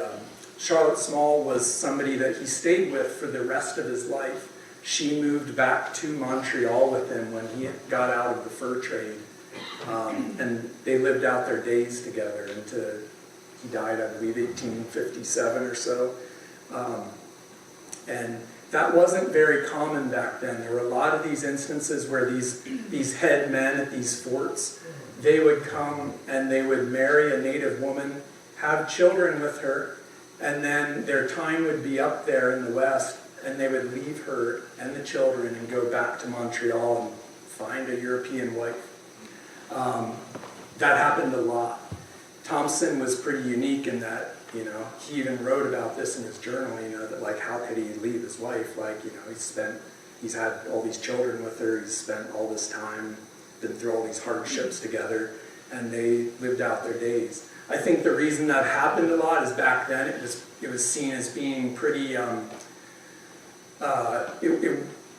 Charlotte Small was somebody that he stayed with for the rest of his life. She moved back to Montreal with him when he got out of the fur trade. And they lived out their days together until he died, I believe, 1857 or so. And that wasn't very common back then. There were a lot of these instances where these head men at these forts, they would come and they would marry a native woman, have children with her, and then their time would be up there in the West, and they would leave her and the children and go back to Montreal and find a European wife. That happened a lot. Thompson was pretty unique in that, he even wrote about this in his journal, that like, how could he leave his wife? Like, he's had all these children with her, he's spent all this time, been through all these hardships together, and they lived out their days. I think the reason that happened a lot is back then it was seen as being pretty,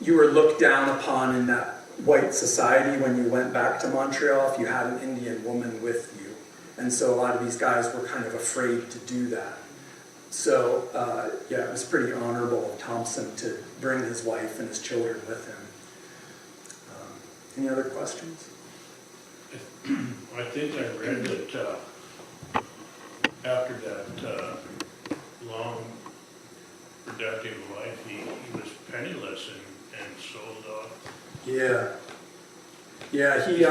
you were looked down upon in that white society when you went back to Montreal if you had an Indian woman with you. And so a lot of these guys were kind of afraid to do that. So, it was pretty honorable of Thompson to bring his wife and his children with him. Any other questions? I think I read that after that long, productive life, he was penniless and sold off. Yeah. Yeah, he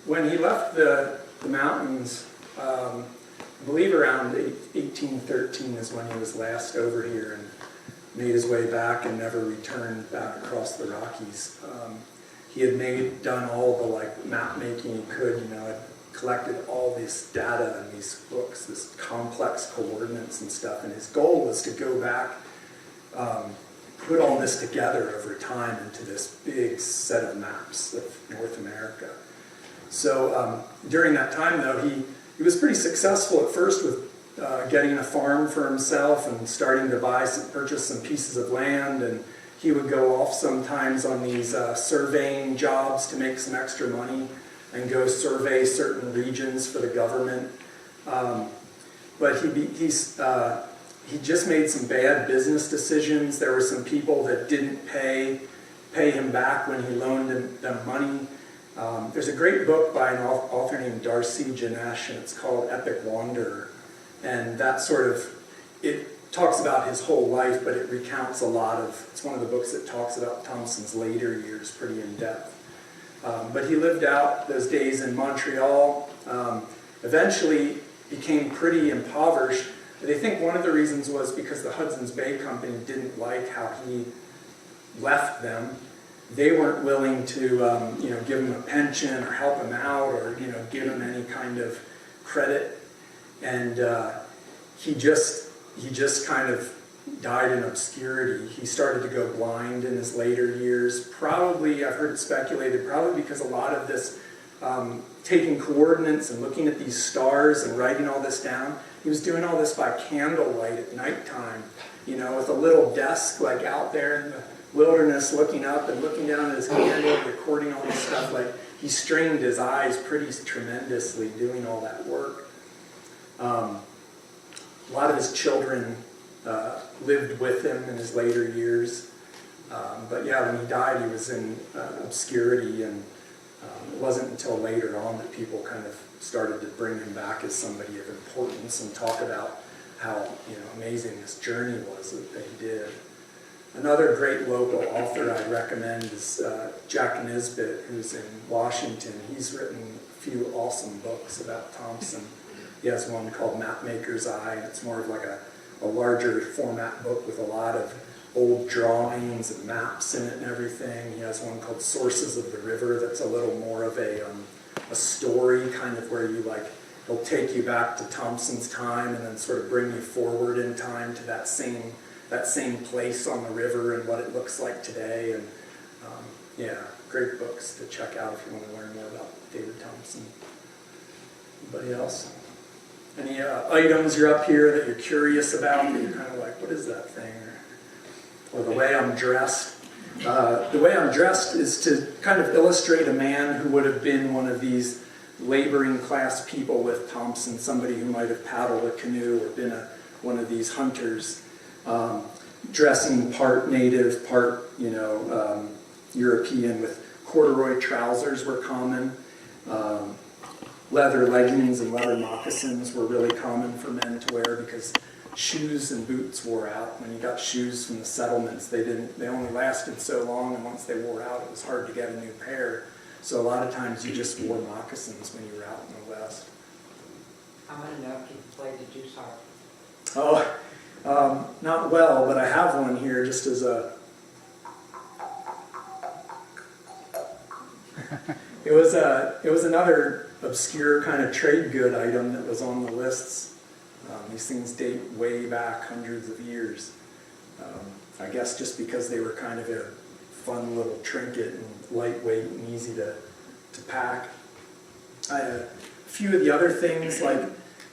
when he left the mountains, I believe around 1813 is when he was last over here and made his way back and never returned back across the Rockies. He had done all the map making he could, had collected all this data in these books, this complex coordinates and stuff, and his goal was to go back, put all this together over time into this big set of maps of North America. So during that time, though, he was pretty successful at first with getting a farm for himself and starting to purchase some pieces of land, and he would go off sometimes on these surveying jobs to make some extra money and go survey certain regions for the government. But he just made some bad business decisions. There were some people that didn't pay him back when he loaned them money. There's a great book by an author named Darcy Janesh, and it's called Epic Wanderer. And that it talks about his whole life, but it recounts a lot of, it's one of the books that talks about Thompson's later years pretty in depth. But he lived out those days in Montreal, eventually became pretty impoverished. They think one of the reasons was because the Hudson's Bay Company didn't like how he left them. They weren't willing to, give him a pension or help him out or, give him any kind of credit. And he just kind of died in obscurity. He started to go blind in his later years. Probably, I've heard it speculated, probably because a lot of this taking coordinates and looking at these stars and writing all this down, he was doing all this by candlelight at nighttime, with a little desk like out there in the wilderness, looking up and looking down at his candle, recording all this stuff. Like, he strained his eyes pretty tremendously doing all that work. A lot of his children lived with him in his later years. But yeah, when he died, he was in obscurity, and it wasn't until later on that people kind of started to bring him back as somebody of importance and talk about how amazing this journey was that he did. Another great local author I recommend is Jack Nisbet, who's in Washington. He's written a few awesome books about Thompson. He has one called Mapmaker's Eye. It's more of like a larger format book with a lot of old drawings and maps in it and everything. He has one called Sources of the River that's a little more of a story, kind of where he'll take you back to Thompson's time and then sort of bring you forward in time to that same place on the river and what it looks like today. And great books to check out if you want to learn more about David Thompson. Anybody else? Any items you're up here that you're curious about that you're kind of like, what is that thing? Or the way I'm dressed. The way I'm dressed is to kind of illustrate a man who would have been one of these laboring class people with Thompson, somebody who might have paddled a canoe or been one of these hunters, dressing part native, part European, with corduroy trousers were common. Leather leggings and leather moccasins were really common for men to wear because shoes and boots wore out. When you got shoes from the settlements, they only lasted so long, and once they wore out, it was hard to get a new pair. So a lot of times you just wore moccasins when you were out in the West. I want to know if you played the juice harp. Oh, not well, but I have one here just as a... It was another obscure kind of trade good item that was on the lists. These things date way back hundreds of years. I guess just because they were kind of a fun little trinket and lightweight and easy to pack. A few of the other things like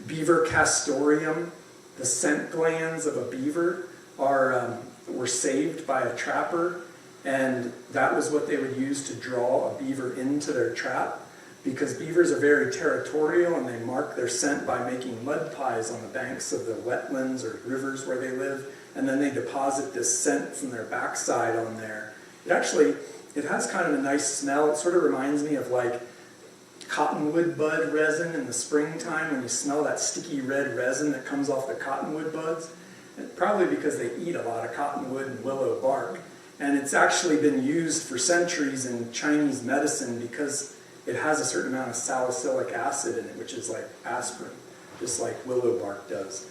beaver castoreum, the scent glands of a beaver were saved by a trapper, and that was what they would use to draw a beaver into their trap, because beavers are very territorial and they mark their scent by making mud pies on the banks of the wetlands or rivers where they live, and then they deposit this scent from their backside on there. It has kind of a nice smell. It sort of reminds me of like cottonwood bud resin in the springtime when you smell that sticky red resin that comes off the cottonwood buds. And probably because they eat a lot of cottonwood and willow bark. And it's actually been used for centuries in Chinese medicine because it has a certain amount of salicylic acid in it, which is like aspirin, just like willow bark does.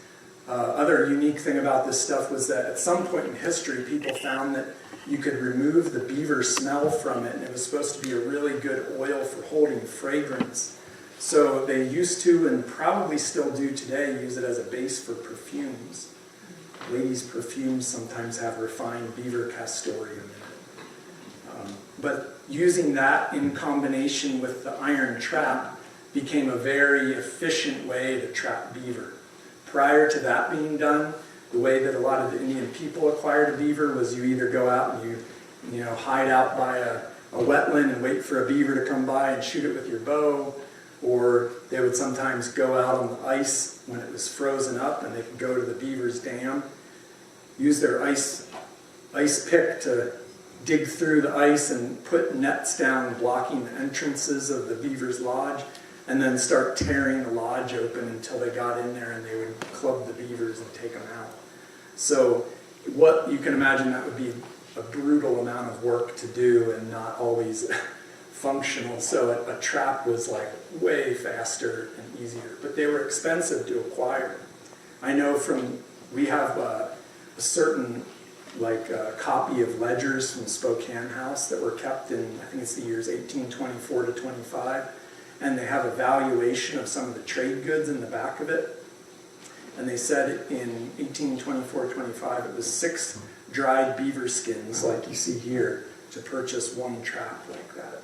Other unique thing about this stuff was that at some point in history, people found that you could remove the beaver smell from it, and it was supposed to be a really good oil for holding fragrance. So they used to, and probably still do today, use it as a base for perfumes. Ladies' perfumes sometimes have refined beaver castoreum in it. But using that in combination with the iron trap became a very efficient way to trap beaver. Prior to that being done, the way that a lot of the Indian people acquired a beaver was you either go out and you hide out by a wetland and wait for a beaver to come by and shoot it with your bow, or they would sometimes go out on the ice when it was frozen up and they could go to the beaver's dam, use their ice pick to dig through the ice and put nets down blocking the entrances of the beaver's lodge, and then start tearing the lodge open until they got in there, and they would club the beavers and take them out. So what you can imagine, that would be a brutal amount of work to do and not always functional. So a trap was like way faster and easier, but they were expensive to acquire. I know we have a certain copy of ledgers from Spokane House that were kept in, I think it's the years 1824 to 25, and they have a valuation of some of the trade goods in the back of it. And they said in 1824-25 it was 6 dried beaver skins, like you see here, to purchase one trap like that.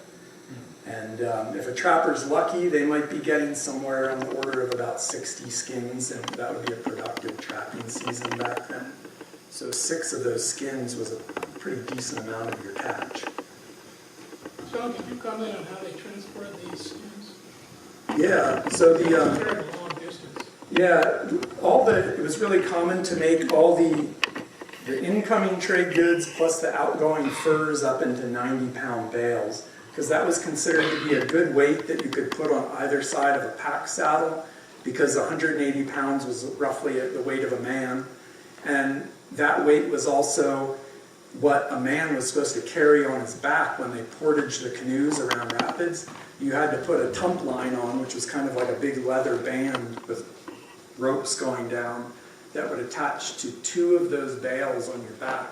And if a trapper's lucky, they might be getting somewhere on the order of about 60 skins, and that would be a productive trapping season back then. So 6 of those skins was a pretty decent amount of your catch. Shaun, could you comment on how they transport these skins? Yeah, so They're a long distance. it was really common to make all the incoming trade goods plus the outgoing furs up into 90-pound bales, because that was considered to be a good weight that you could put on either side of a pack saddle, because 180 pounds was roughly the weight of a man. And that weight was also what a man was supposed to carry on his back when they portaged the canoes around rapids. You had to put a tump line on, which was kind of like a big leather band with ropes going down that would attach to 2 of those bales on your back.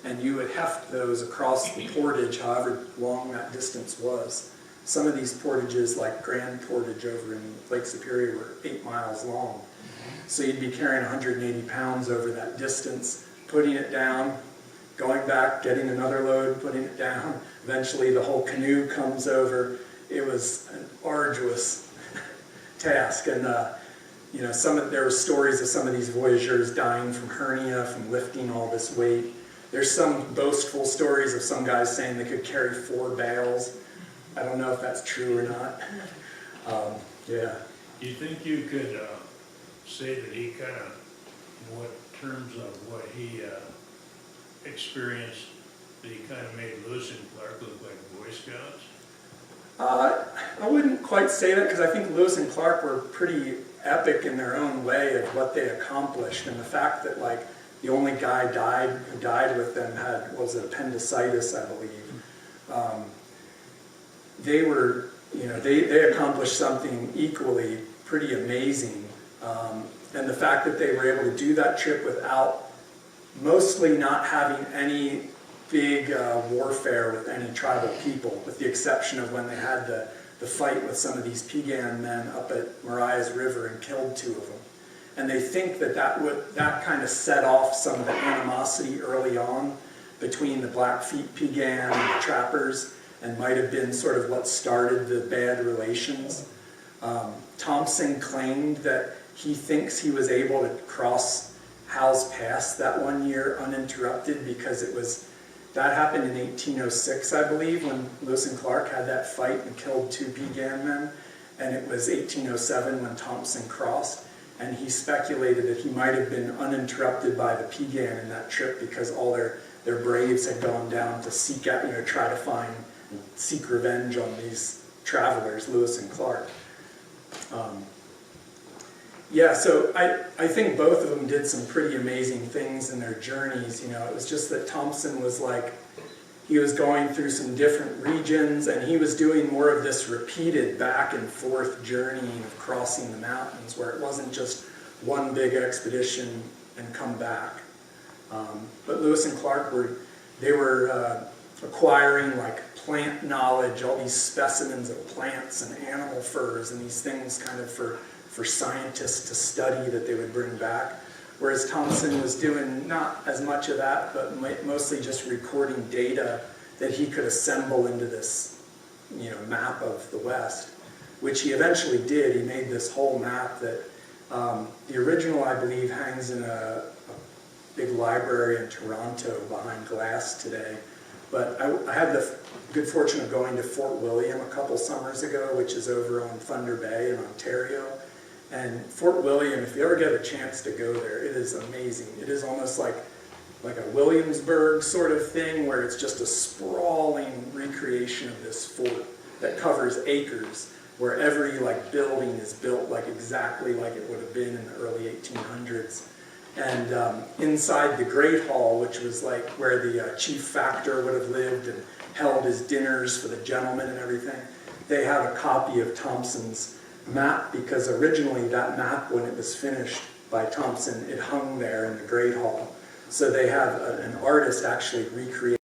And you would heft those across the portage, however long that distance was. Some of these portages, like Grand Portage over in Lake Superior, were 8 miles long. So you'd be carrying 180 pounds over that distance, putting it down, going back, getting another load, putting it down. Eventually the whole canoe comes over. It was an arduous task. And there were stories of some of these voyageurs dying from hernia, from lifting all this weight. There's some boastful stories of some guys saying they could carry 4 bales. I don't know if that's true or not. Yeah. Do you think you could say that he kind of, in terms of what he experienced, that he kind of made Lewis and Clark look like Boy Scouts? I wouldn't quite say that, because I think Lewis and Clark were pretty epic in their own way of what they accomplished, and the fact that the only guy who died with them was appendicitis, I believe. They accomplished something equally pretty amazing, and the fact that they were able to do that trip without mostly not having any big warfare with any tribal people, with the exception of when they had the fight with some of these Piegan men up at Marias River and killed 2 of them. And they think that kind of set off some of the animosity early on between the Blackfeet Piegan and the trappers, and might have been sort of what started the bad relations. Thompson claimed that he thinks he was able to cross Howell's Pass that one year uninterrupted, because that happened in 1806, I believe, when Lewis and Clark had that fight and killed 2 Piegan men, and it was 1807 when Thompson crossed. And he speculated that he might have been uninterrupted by the Piegan in that trip, because all their braves had gone down to seek out, try to seek revenge on these travelers, Lewis and Clark. So I think both of them did some pretty amazing things in their journeys. It was just that Thompson was he was going through some different regions, and he was doing more of this repeated back and forth journeying of crossing the mountains, where it wasn't just one big expedition and come back. But Lewis and Clark were acquiring plant knowledge, all these specimens of plants and animal furs and these things kind of for scientists to study that they would bring back. Whereas Thompson was doing not as much of that, but mostly just recording data that he could assemble into this, map of the West, which he eventually did. He made this whole map that the original, I believe, hangs in a big library in Toronto behind glass today. But I had the good fortune of going to Fort William a couple summers ago, which is over on Thunder Bay in Ontario. And Fort William, if you ever get a chance to go there, it is amazing. It is almost like a Williamsburg sort of thing, where it's just a sprawling recreation of this fort that covers acres, where every building is built exactly like it would have been in the early 1800s. And inside the Great Hall, which was where the chief factor would have lived and held his dinners for the gentlemen and everything, they have a copy of Thompson's map, because originally that map, when it was finished by Thompson, it hung there in the Great Hall. So they have an artist actually recreate